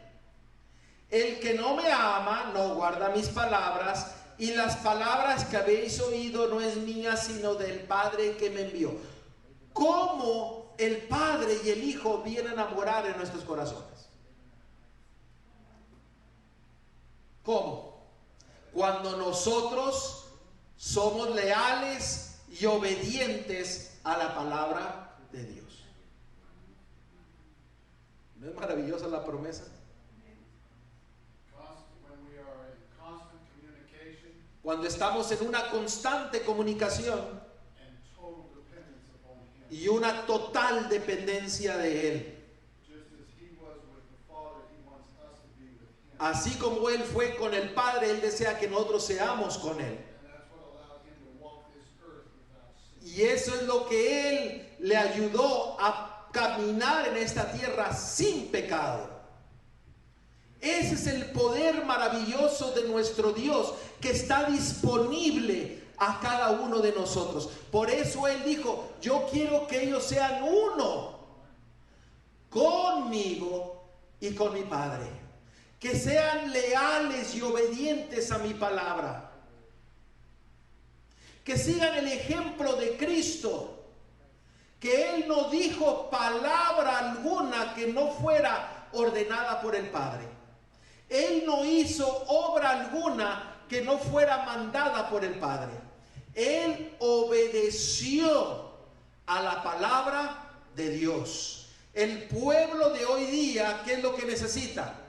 El que no me ama no guarda mis palabras, y las palabras que habéis oído no es mía, sino del Padre que me envió. ¿Cómo el Padre y el Hijo vienen a morar en nuestros corazones? ¿Cómo? Cuando nosotros somos leales y obedientes a la palabra de Dios. ¿No es maravillosa la promesa? Cuando estamos en una constante comunicación y una total dependencia de Él. Así como Él fue con el Padre, Él desea que nosotros seamos con Él. Y eso es lo que Él le ayudó a caminar en esta tierra sin pecado. Ese es el poder maravilloso de nuestro Dios, que está disponible a cada uno de nosotros. Por eso Él dijo: yo quiero que ellos sean uno conmigo y con mi Padre, que sean leales y obedientes a mi palabra, que sigan el ejemplo de Cristo, que Él no dijo palabra alguna que no fuera ordenada por el Padre. Él no hizo obra alguna que no fuera mandada por el Padre. Él obedeció a la palabra de Dios. El pueblo de hoy día, ¿qué es lo que necesita?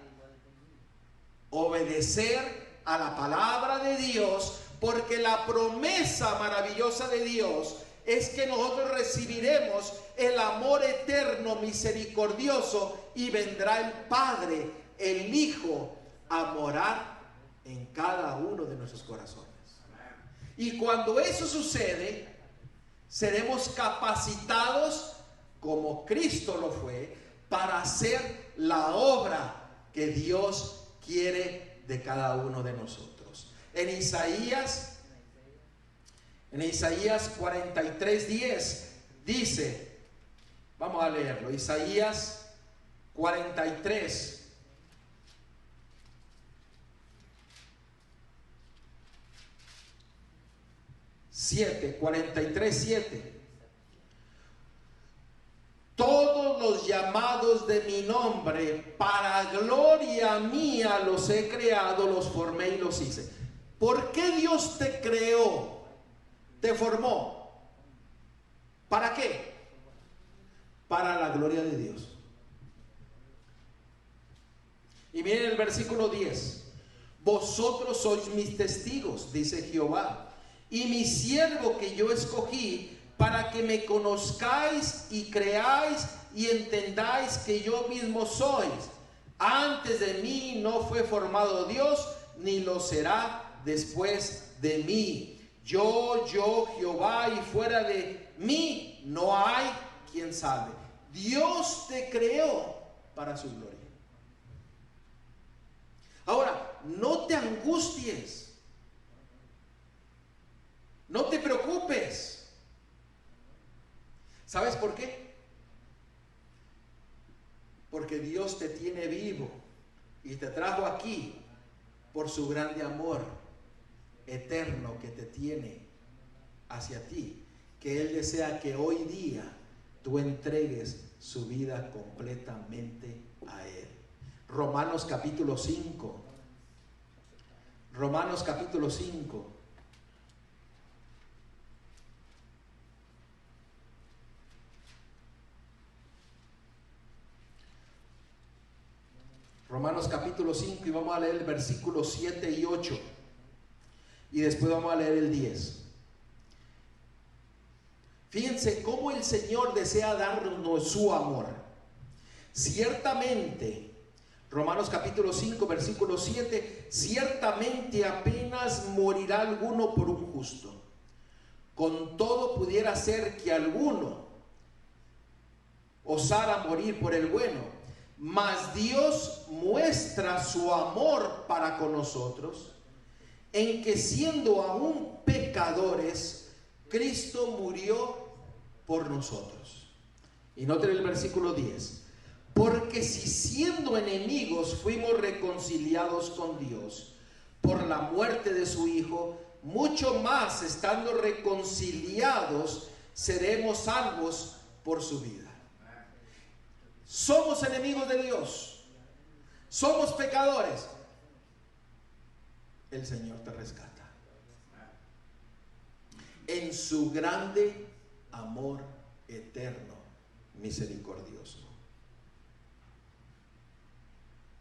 Obedecer a la palabra de Dios, porque la promesa maravillosa de Dios es que nosotros recibiremos el amor eterno, misericordioso, y vendrá el Padre, el Hijo, a morar en cada uno de nuestros corazones. Y cuando eso sucede, seremos capacitados, como Cristo lo fue, para hacer la obra que Dios quiere de cada uno de nosotros. En Isaías 43:10 dice, vamos a leerlo, Isaías 43. 43:7. Todos los llamados de mi nombre, para gloria mía los he creado, los formé y los hice. ¿Por qué Dios te creó? Te formó. ¿Para qué? Para la gloria de Dios. Y miren el versículo 10. Vosotros sois mis testigos, dice Jehová, y mi siervo que yo escogí, para que me conozcáis y creáis y entendáis que yo mismo sois. Antes de mí no fue formado Dios, ni lo será después de mí. Yo, Jehová, y fuera de mí no hay quien salve. Dios te creó para su gloria. Ahora, no te angusties, no te preocupes. ¿Sabes por qué? Porque Dios te tiene vivo y te trajo aquí por su grande amor eterno que te tiene hacia ti, que Él desea que hoy día tú entregues su vida completamente a Él. Romanos capítulo 5. Romanos capítulo 5. Romanos capítulo 5, y vamos a leer el versículo 7 y 8. Y después vamos a leer el 10. Fíjense cómo el Señor desea darnos su amor. Ciertamente, Romanos capítulo 5, versículo 7, ciertamente apenas morirá alguno por un justo. Con todo pudiera ser que alguno osara morir por el bueno. Mas Dios muestra su amor para con nosotros, en que siendo aún pecadores, Cristo murió por nosotros. Y noten el versículo 10. Porque si siendo enemigos fuimos reconciliados con Dios por la muerte de su Hijo, mucho más estando reconciliados seremos salvos por su vida. Somos enemigos de Dios, somos pecadores. El Señor te rescata en su grande amor eterno, misericordioso.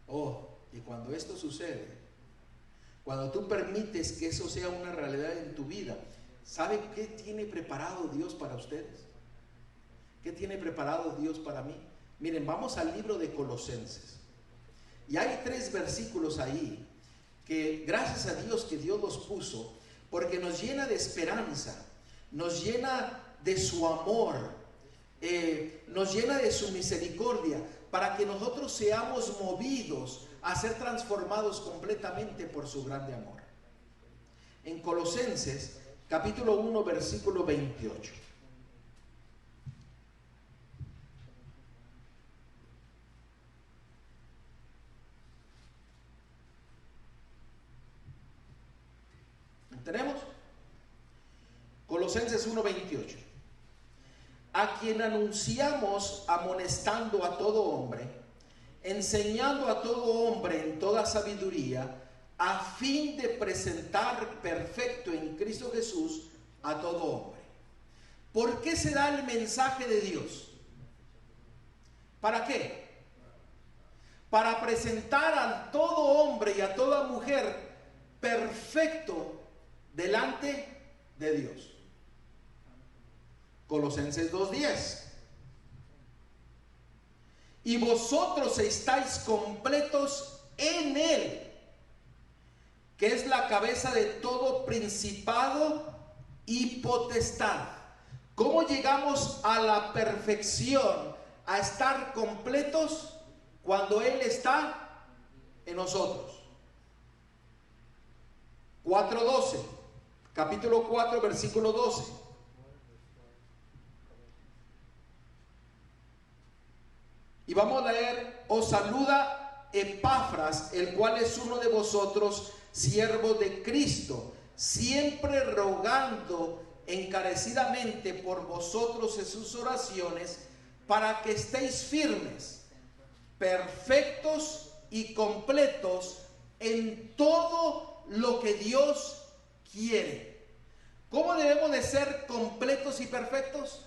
Oh, y cuando esto sucede, cuando tú permites que eso sea una realidad en tu vida, ¿sabe qué tiene preparado Dios para ustedes? ¿Qué tiene preparado Dios para mí? Miren, vamos al libro de Colosenses. Y hay 3 versículos ahí que gracias a Dios que Dios los puso, porque nos llena de esperanza, nos llena de su amor, nos llena de su misericordia, para que nosotros seamos movidos a ser transformados completamente por su grande amor. En Colosenses capítulo 1 versículo 28. ¿Tenemos? Colosenses 1:28. A quien anunciamos amonestando a todo hombre, enseñando a todo hombre en toda sabiduría, a fin de presentar perfecto en Cristo Jesús a todo hombre. ¿Por qué se da el mensaje de Dios? ¿Para qué? Para presentar a todo hombre y a toda mujer perfecto delante de Dios. Colosenses 2:10. Y vosotros estáis completos en Él, que es la cabeza de todo principado y potestad. ¿Cómo llegamos a la perfección, a estar completos? Cuando Él está en nosotros. 4:12, capítulo 4, versículo 12. Y vamos a leer: os saluda Epafras, el cual es uno de vosotros, siervo de Cristo, siempre rogando encarecidamente por vosotros en sus oraciones, para que estéis firmes, perfectos y completos en todo lo que Dios quiere. ¿Cómo debemos de ser completos y perfectos?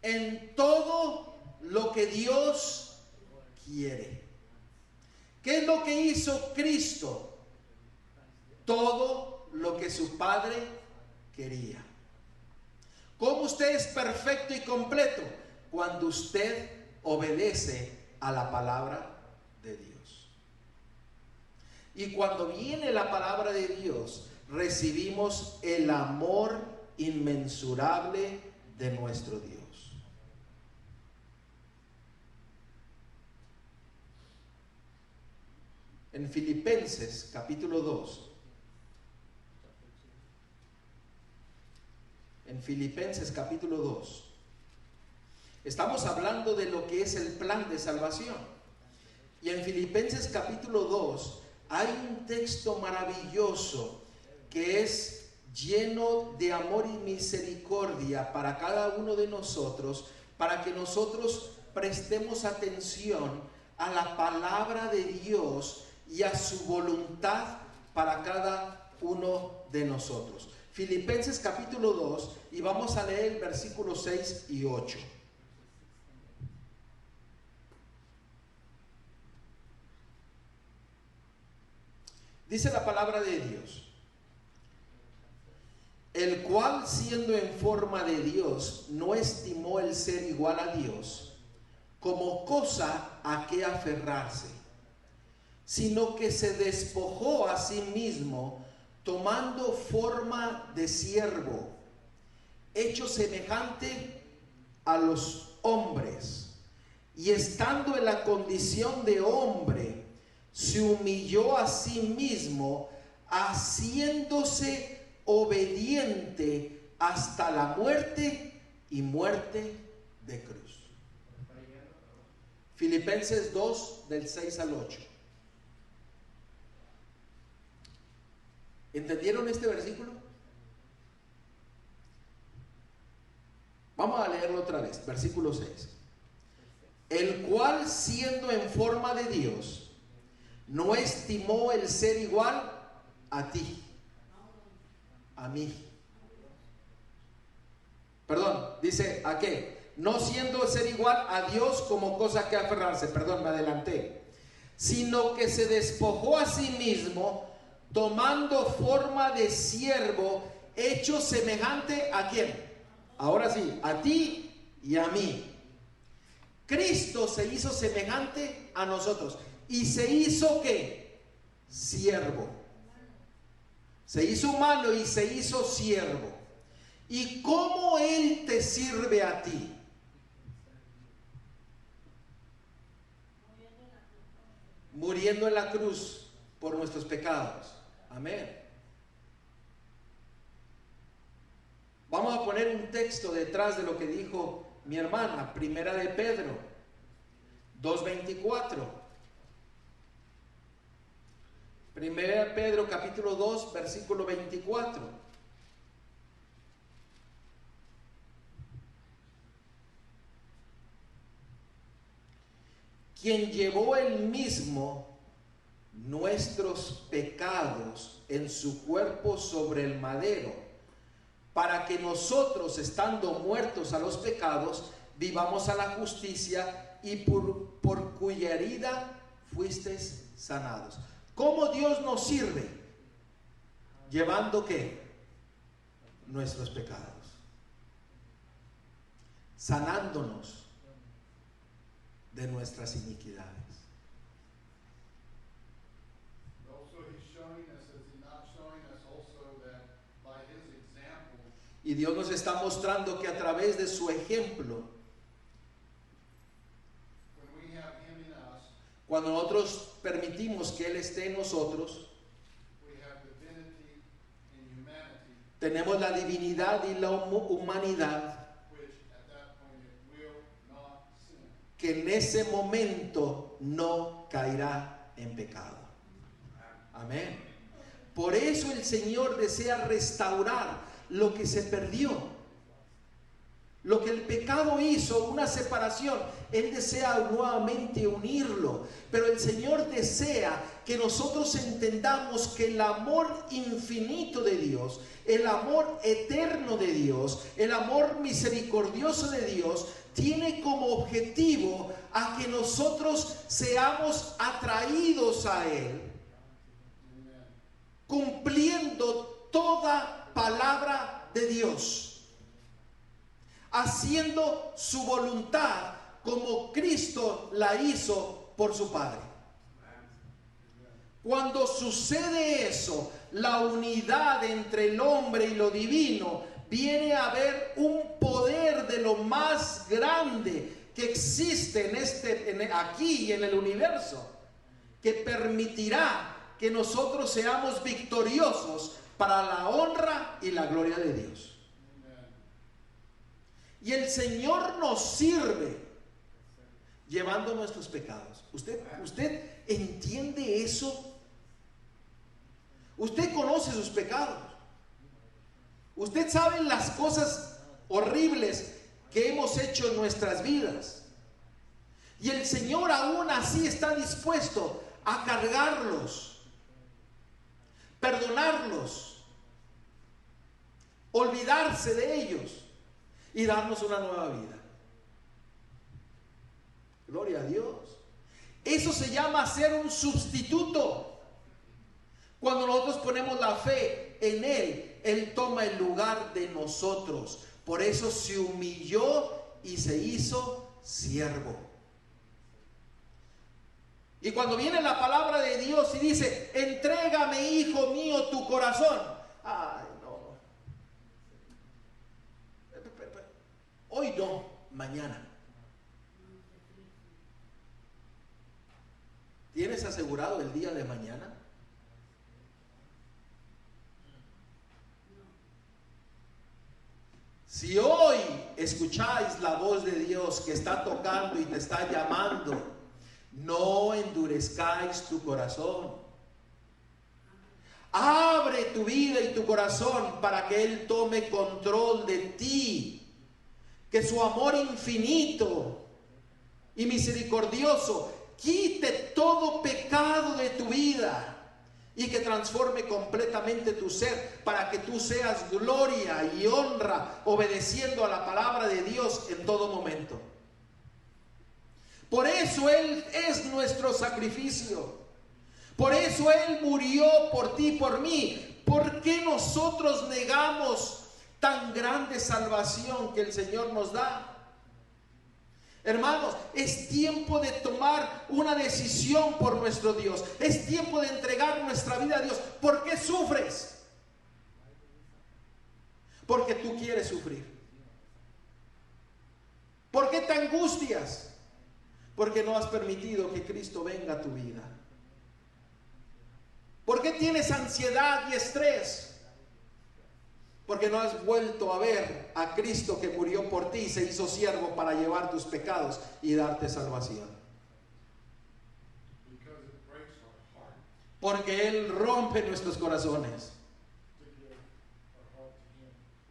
En todo lo que Dios quiere. ¿Qué es lo que hizo Cristo? Todo lo que su Padre quería. ¿Cómo usted es perfecto y completo? Cuando usted obedece a la palabra de Dios. Y cuando viene la palabra de Dios, recibimos el amor inmensurable de nuestro Dios. En Filipenses capítulo 2. En Filipenses capítulo 2. Estamos hablando de lo que es el plan de salvación. Y en Filipenses capítulo 2 hay un texto maravilloso que es lleno de amor y misericordia para cada uno de nosotros, para que nosotros prestemos atención a la palabra de Dios y a su voluntad para cada uno de nosotros. Filipenses capítulo 2, y vamos a leer versículos 6 y 8. Dice la palabra de Dios: el cual, siendo en forma de Dios, no estimó el ser igual a Dios como cosa a que aferrarse, sino que se despojó a sí mismo, tomando forma de siervo, hecho semejante a los hombres, y estando en la condición de hombre, se humilló a sí mismo, haciéndose obediente hasta la muerte y muerte de cruz. Filipenses 2, del 6 al 8. ¿Entendieron este versículo? Vamos a leerlo otra vez, versículo 6. El cual, siendo en forma de Dios, no estimó el ser igual a ti, a mí. Perdón, dice, ¿a qué? No siendo ser igual a Dios como cosa que aferrarse, perdón, me adelanté, sino que se despojó a sí mismo, tomando forma de siervo, hecho semejante ¿a quién? Ahora sí, a ti y a mí. Cristo se hizo semejante a nosotros y se hizo ¿qué? Siervo. Se hizo humano y se hizo siervo. ¿Y cómo Él te sirve a ti? Muriendo en la cruz por nuestros pecados. Amén. Vamos a poner un texto detrás de lo que dijo mi hermana, Primera de Pedro 2:24. Primera de Pedro capítulo 2, versículo 24. Quien llevó él mismo nuestros pecados en su cuerpo sobre el madero, para que nosotros, estando muertos a los pecados, vivamos a la justicia, y por cuya herida fuisteis sanados. ¿Cómo Dios nos sirve? Llevando ¿qué? Nuestros pecados, sanándonos de nuestras iniquidades. Y Dios nos está mostrando que a través de su ejemplo, cuando nosotros permitimos que Él esté en nosotros, tenemos la divinidad y la humanidad, que en ese momento no caerá en pecado. Amén. Por eso el Señor desea restaurar lo que se perdió, lo que el pecado hizo, una separación. Él desea nuevamente unirlo, pero el Señor desea que nosotros entendamos que el amor infinito de Dios, el amor eterno de Dios, el amor misericordioso de Dios, tiene como objetivo a que nosotros seamos atraídos a Él, cumpliendo toda palabra de Dios, haciendo su voluntad como Cristo la hizo por su Padre. Cuando sucede eso, la unidad entre el hombre y lo divino, viene a haber un poder de lo más grande que existe aquí y en el universo, que permitirá que nosotros seamos victoriosos para la honra y la gloria de Dios. Y el Señor nos sirve llevando nuestros pecados. ¿Usted entiende eso? Usted conoce sus pecados. Usted sabe las cosas horribles que hemos hecho en nuestras vidas. Y el Señor aún así está dispuesto a cargarlos, perdonarlos, olvidarse de ellos y darnos una nueva vida. Gloria a Dios. Eso se llama ser un sustituto. Cuando nosotros ponemos la fe en Él, Él toma el lugar de nosotros. Por eso se humilló y se hizo siervo. Y cuando viene la palabra de Dios y dice: entrégame, hijo mío, tu corazón. Ay, no. Hoy no, mañana. ¿Tienes asegurado el día de mañana? Si hoy escucháis la voz de Dios que está tocando y te está llamando, no endurezcáis tu corazón. Abre tu vida y tu corazón para que Él tome control de ti. Que su amor infinito y misericordioso quite todo pecado de tu vida y que transforme completamente tu ser para que tú seas gloria y honra obedeciendo a la palabra de Dios en todo momento. Por eso Él es nuestro sacrificio. Por eso Él murió por ti y por mí. ¿Por qué nosotros negamos tan grande salvación que el Señor nos da? Hermanos, es tiempo de tomar una decisión por nuestro Dios. Es tiempo de entregar nuestra vida a Dios. ¿Por qué sufres? Porque tú quieres sufrir. ¿Por qué te angustias? Porque no has permitido que Cristo venga a tu vida. ¿Por qué tienes ansiedad y estrés? Porque no has vuelto a ver a Cristo que murió por ti y se hizo siervo para llevar tus pecados y darte salvación. Porque Él rompe nuestros corazones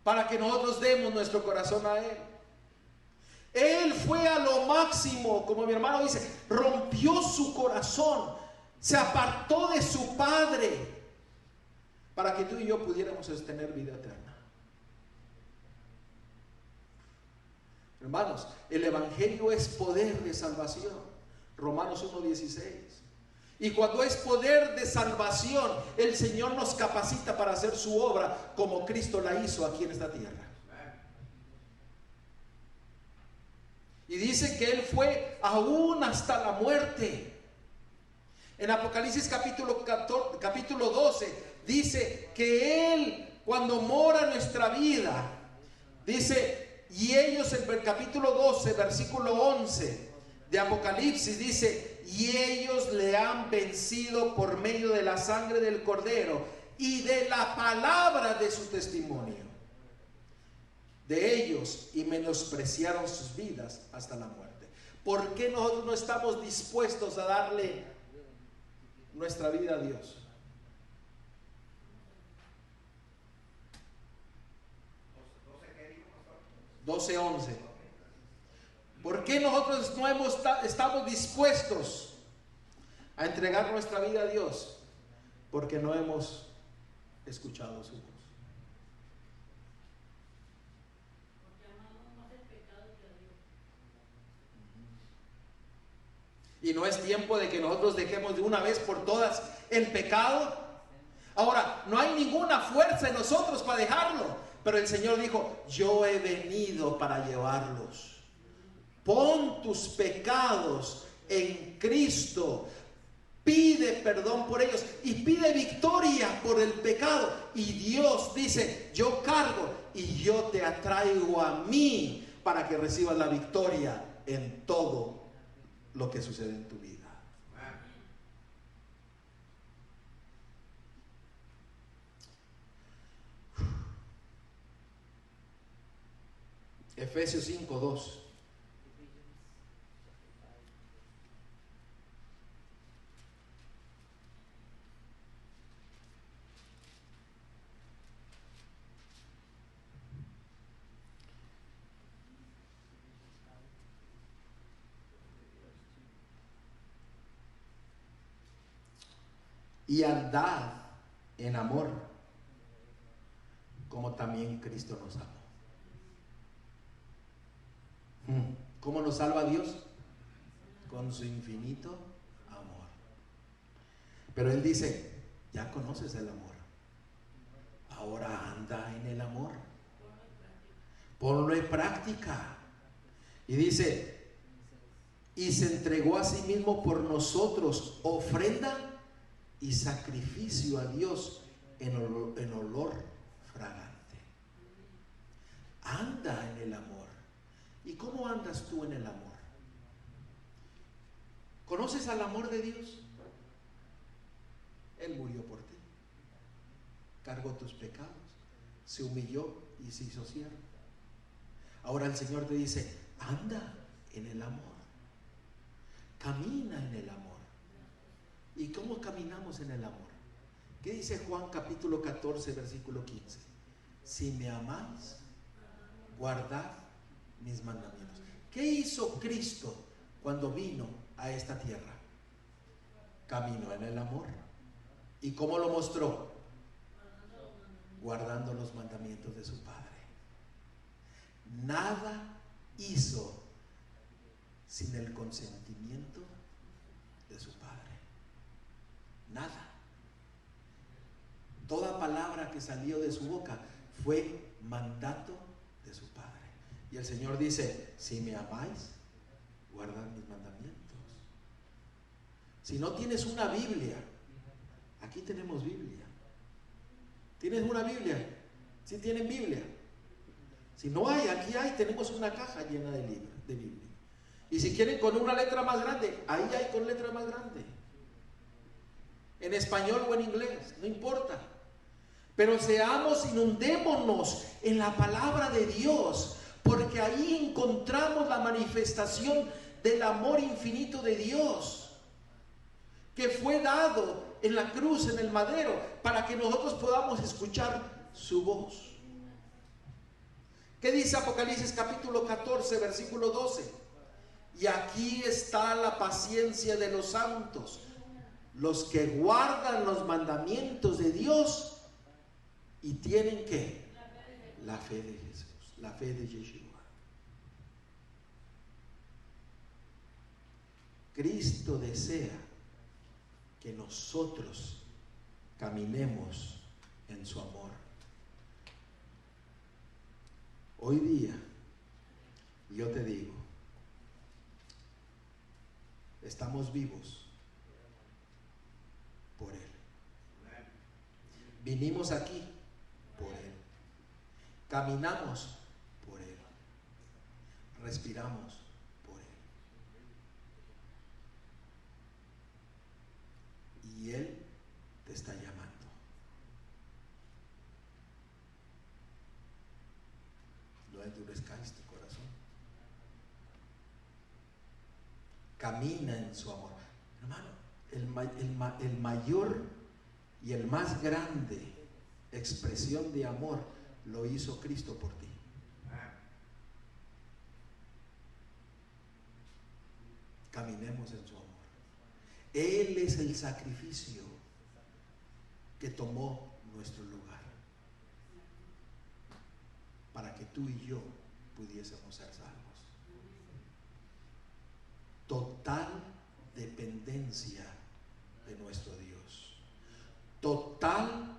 para que nosotros demos nuestro corazón a Él. Él fue a lo máximo, como mi hermano dice, rompió su corazón, se apartó de su Padre para que tú y yo pudiéramos tener vida eterna. Hermanos, el Evangelio es poder de salvación. Romanos 1:16. Y cuando es poder de salvación, el Señor nos capacita para hacer su obra como Cristo la hizo aquí en esta tierra. Y dice que Él fue aún hasta la muerte. En Apocalipsis capítulo 12 dice que Él, cuando mora nuestra vida, dice, y ellos en el capítulo 12 versículo 11 de Apocalipsis dice, y ellos le han vencido por medio de la sangre del Cordero y de la palabra de su testimonio de ellos, y menospreciaron sus vidas hasta la muerte. ¿Por qué nosotros no estamos dispuestos a darle nuestra vida a Dios? Doce 11. ¿Por qué nosotros no estamos dispuestos a entregar nuestra vida a Dios? Porque no hemos escuchado su voz. Y no es tiempo de que nosotros dejemos de una vez por todas el pecado. Ahora, no hay ninguna fuerza en nosotros para dejarlo, pero el Señor dijo, yo he venido para llevarlos. Pon tus pecados en Cristo, pide perdón por ellos y pide victoria por el pecado. Y Dios dice, yo cargo y yo te atraigo a mí para que recibas la victoria en todo lo que sucede en tu vida. Efesios 5:2. Y andad en amor, como también Cristo nos amó. ¿Cómo nos salva Dios? Con su infinito amor. Pero Él dice, ya conoces el amor, ahora anda en el amor, ponlo en práctica. Y dice, y se entregó a sí mismo por nosotros, ofrenda y sacrificio a Dios en olor fragante. Anda en el amor. ¿Y cómo andas tú en el amor? ¿Conoces al amor de Dios? Él murió por ti, cargó tus pecados, se humilló y se hizo siervo. Ahora el Señor te dice, anda en el amor, camina en el amor. ¿Y cómo caminamos en el amor? ¿Qué dice Juan capítulo 14 versículo 15? Si me amáis, guardad mis mandamientos. ¿Qué hizo Cristo cuando vino a esta tierra? Caminó en el amor. ¿Y cómo lo mostró? Guardando los mandamientos de su Padre. Nada hizo sin el consentimiento de su Padre. Nada. Toda palabra que salió de su boca fue mandato de su Padre. Y el Señor dice, si me amáis, guardad mis mandamientos. Si no tienes una Biblia, aquí tenemos Biblia. ¿Tienes una Biblia? ¿Sí tienen Biblia? Si no hay, aquí hay, tenemos una caja llena de libros, de Biblia. Y si quieren con una letra más grande, ahí hay con letra más grande. En español o en inglés, no importa. Pero inundémonos en la palabra de Dios, porque ahí encontramos la manifestación del amor infinito de Dios, que fue dado en la cruz, en el madero, para que nosotros podamos escuchar su voz. ¿Qué dice Apocalipsis capítulo 14, versículo 12? Y aquí está la paciencia de los santos, los que guardan los mandamientos de Dios y tienen ¿qué? La fe de Jesús, la fe de Yeshua. Cristo desea que nosotros caminemos en su amor. Hoy día, yo te digo, estamos vivos por Él. Vinimos aquí por Él. Caminamos por Él. Respiramos por Él. Y Él te está llamando. No endurezcáis tu corazón. Camina en su amor. Hermano, el mayor y el más grande expresión de amor lo hizo Cristo por ti. Caminemos en su amor. Él es el sacrificio que tomó nuestro lugar para que tú y yo pudiésemos ser salvos. Total dependencia de nuestro Dios, total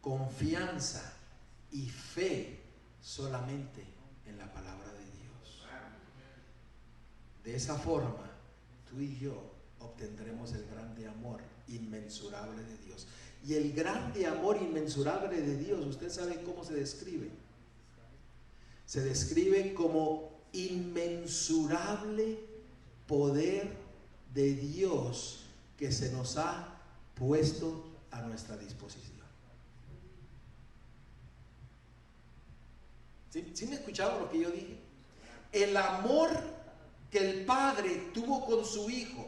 confianza y fe solamente en la palabra de Dios. De esa forma, tú y yo obtendremos el grande amor inmensurable de Dios. Y el grande amor inmensurable de Dios, ¿usted sabe cómo se describe? Se describe como inmensurable poder de Dios que se nos ha puesto a nuestra disposición. ¿Sí me escucharon lo que yo dije? El amor que el Padre tuvo con su Hijo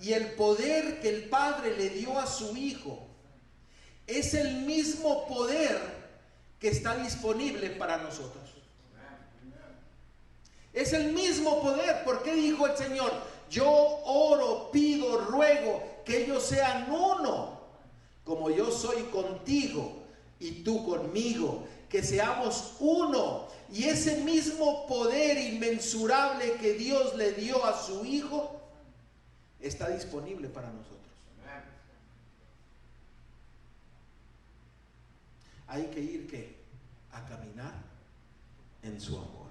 y el poder que el Padre le dio a su Hijo es el mismo poder que está disponible para nosotros. Es el mismo poder. ¿Por qué dijo el Señor? Yo oro, pido, ruego que ellos sean uno, como yo soy contigo y tú conmigo, que seamos uno. Y ese mismo poder inmensurable que Dios le dio a su Hijo está disponible para nosotros. Hay que ir ¿qué? A caminar en su amor.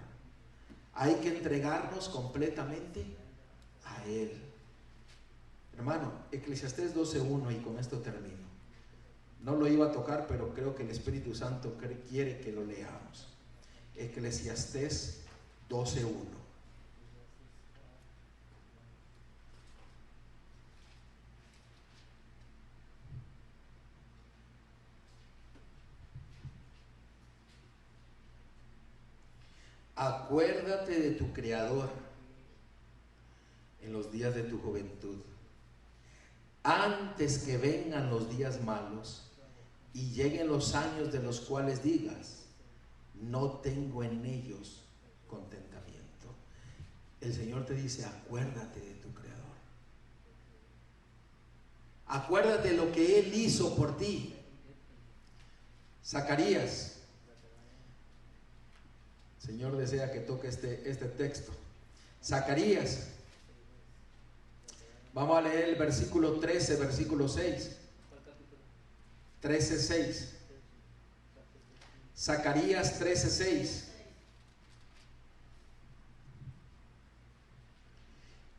Hay que entregarnos completamente a Él. Hermano, Eclesiastés 12:1, y con esto termino. No lo iba a tocar, pero creo que el Espíritu Santo quiere que lo leamos. Eclesiastés 12:1. Acuérdate de tu Creador en los días de tu juventud, antes que vengan los días malos y lleguen los años de los cuales digas, no tengo en ellos contentamiento. El Señor te dice, acuérdate de tu Creador. Acuérdate de lo que Él hizo por ti. Zacarías, el Señor desea que toque este texto. Zacarías, vamos a leer el versículo 13, versículo 6. 13:6. Zacarías 13:6.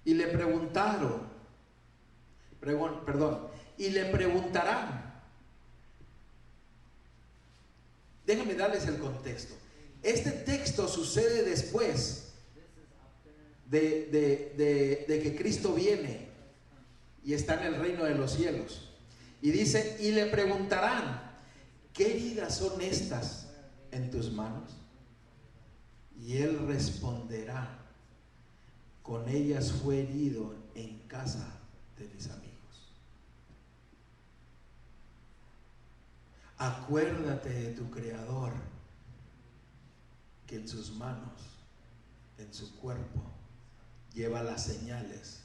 Y le preguntarán. Déjame darles el contexto. Este texto sucede después de que Cristo viene y está en el reino de los cielos. Y dice, y le preguntarán, ¿qué heridas son estas en tus manos? Y él responderá, con ellas fue herido en casa de mis amigos. Acuérdate de tu Creador, que en sus manos, en su cuerpo, lleva las señales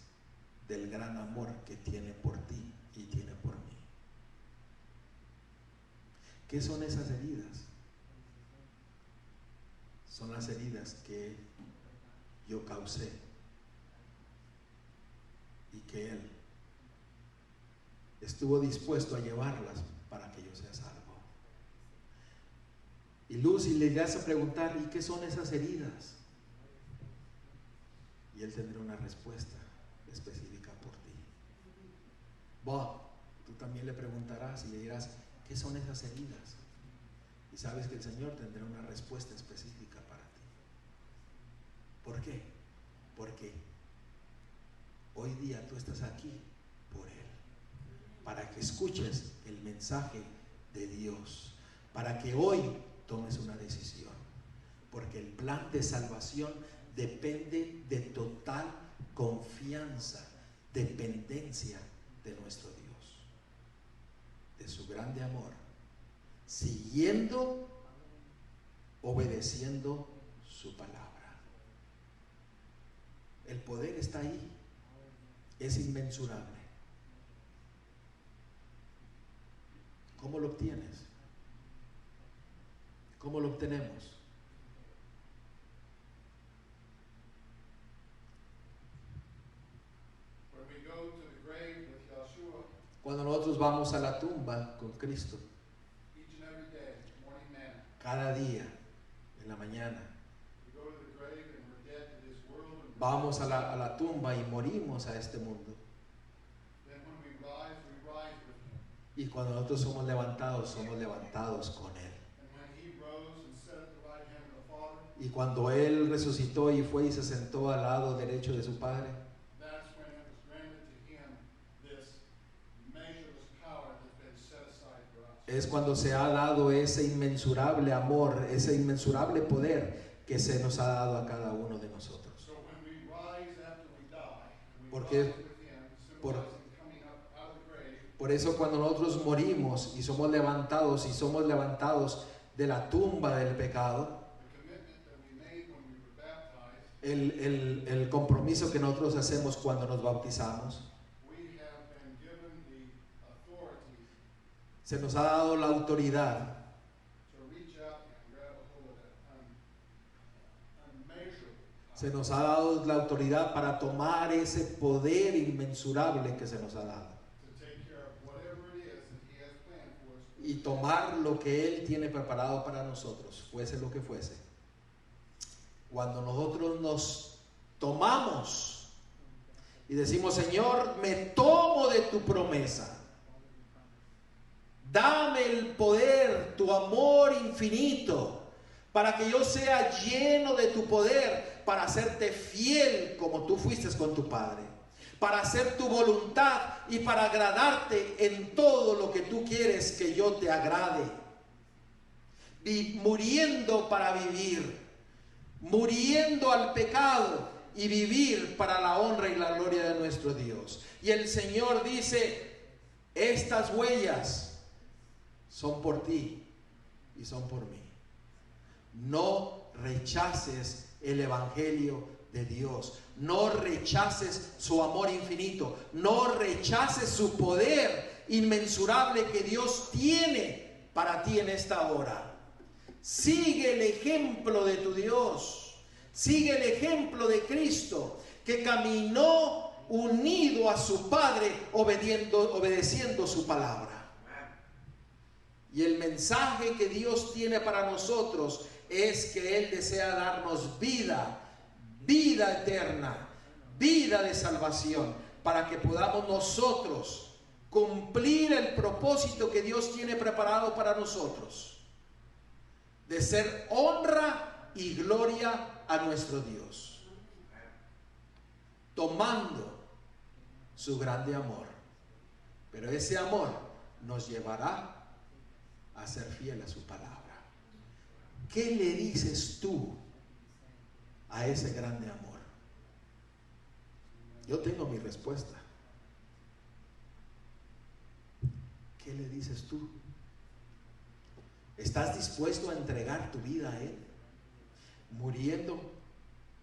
del gran amor que tiene por ti y tiene por mí. ¿Qué son esas heridas? Son las heridas que yo causé y que Él estuvo dispuesto a llevarlas para que yo sea salvo. Y Lucy le irás a preguntar, ¿y qué son esas heridas? Y Él tendrá una respuesta específica por ti. Bob, tú también le preguntarás y le dirás, ¿qué son esas heridas? Y sabes que el Señor tendrá una respuesta específica para ti. ¿Por qué? Porque hoy día tú estás aquí por Él, para que escuches el mensaje de Dios, para que hoy tomes una decisión, porque el plan de salvación depende de total confianza, dependencia de nuestro Dios, de su grande amor, siguiendo, obedeciendo su palabra. El poder está ahí, es inmensurable. ¿Cómo lo obtienes? ¿Cómo lo obtenemos? Cuando nosotros vamos a la tumba con Cristo, cada día, en la mañana, vamos a la tumba y morimos a este mundo. Y cuando nosotros somos levantados con Él. Y cuando Él resucitó y fue y se sentó al lado derecho de su Padre, es cuando se ha dado ese inmensurable amor, ese inmensurable poder que se nos ha dado a cada uno de nosotros. Porque por eso cuando nosotros morimos y somos levantados de la tumba del pecado, el compromiso que nosotros hacemos cuando nos bautizamos, se nos ha dado la autoridad para tomar ese poder inmensurable que se nos ha dado y tomar lo que Él tiene preparado para nosotros, fuese lo que fuese. Cuando nosotros nos tomamos y decimos, Señor, me tomo de tu promesa, dame el poder, tu amor infinito, para que yo sea lleno de tu poder, para hacerte fiel como tú fuiste con tu Padre, para hacer tu voluntad y para agradarte en todo lo que tú quieres que yo te agrade, y muriendo para vivir, muriendo al pecado y vivir para la honra y la gloria de nuestro Dios. Y el Señor dice, estas huellas son por ti y son por mí. No rechaces el evangelio de Dios. No rechaces su amor infinito. No rechaces su poder inmensurable que Dios tiene para ti en esta hora. Sigue el ejemplo de tu Dios. Sigue el ejemplo de Cristo, que caminó unido a su Padre, obedeciendo su palabra. Y el mensaje que Dios tiene para nosotros es que Él desea darnos vida eterna, vida de salvación, para que podamos nosotros cumplir el propósito que Dios tiene preparado para nosotros, de ser honra y gloria a nuestro Dios, tomando su grande amor. Pero ese amor nos llevará a ser fiel a su palabra. ¿Qué le dices tú a ese grande amor? Yo tengo mi respuesta. ¿Qué le dices tú? ¿Estás dispuesto a entregar tu vida a Él, muriendo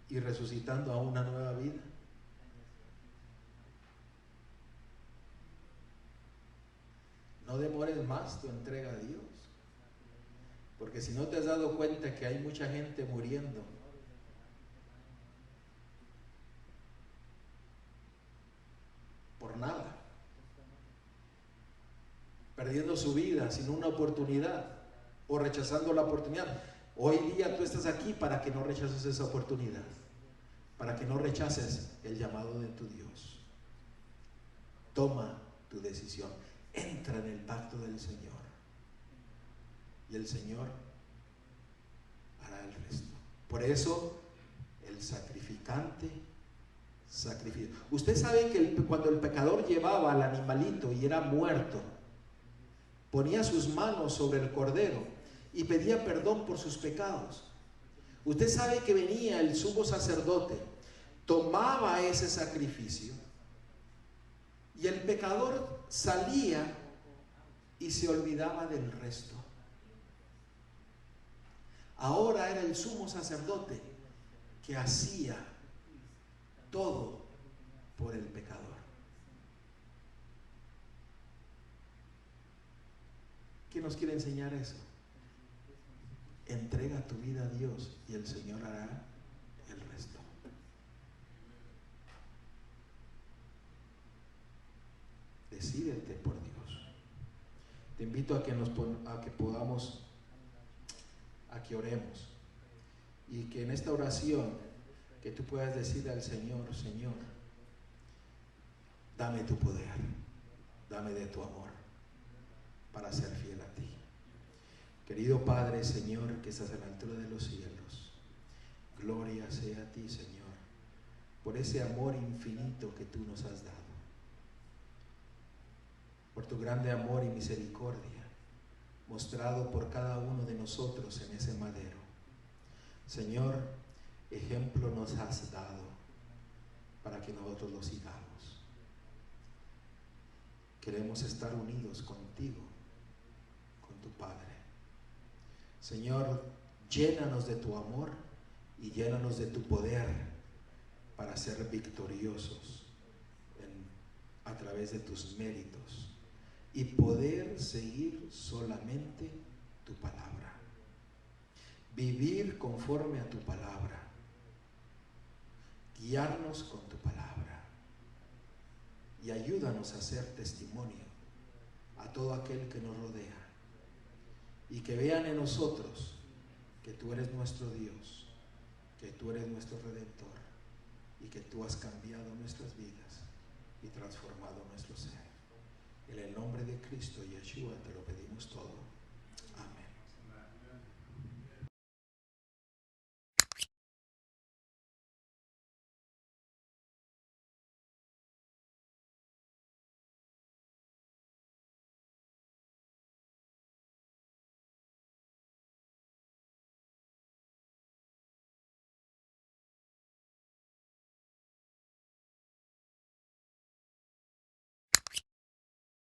y resucitando a una nueva vida? No demores más tu entrega a Dios, porque si no te has dado cuenta que hay mucha gente muriendo por nada, perdiendo su vida sin una oportunidad o rechazando la oportunidad. Hoy día tú estás aquí para que no rechaces esa oportunidad, para que no rechaces el llamado de tu Dios. Toma tu decisión, entra en el pacto del Señor y el Señor hará el resto. Por eso el sacrificante sacrificio. Usted sabe que cuando el pecador llevaba al animalito y era muerto, ponía sus manos sobre el cordero y pedía perdón por sus pecados. Usted sabe que venía el sumo sacerdote, tomaba ese sacrificio y el pecador salía y se olvidaba del resto. Ahora era el sumo sacerdote que hacía todo por el pecador. ¿Qué nos quiere enseñar eso? Entrega tu vida a Dios y el Señor hará el resto. Decídete por Dios. Te invito a que oremos y que en esta oración que tú puedas decir al Señor: Señor, dame tu poder, dame de tu amor para ser fiel a ti. Querido Padre, Señor, que estás en la altura de los cielos, gloria sea a ti, Señor, por ese amor infinito que tú nos has dado, por tu grande amor y misericordia mostrado por cada uno de nosotros en ese madero. Señor, ejemplo nos has dado para que nosotros lo sigamos. Queremos estar unidos contigo, con tu Padre. Señor, llénanos de tu amor y llénanos de tu poder para ser victoriosos a través de tus méritos y poder seguir solamente tu palabra, vivir conforme a tu palabra, guiarnos con tu palabra y ayúdanos a ser testimonio a todo aquel que nos rodea y que vean en nosotros que tú eres nuestro Dios, que tú eres nuestro Redentor y que tú has cambiado nuestras vidas y transformado nuestro ser. En el nombre de Cristo Yeshua te lo pedimos todo.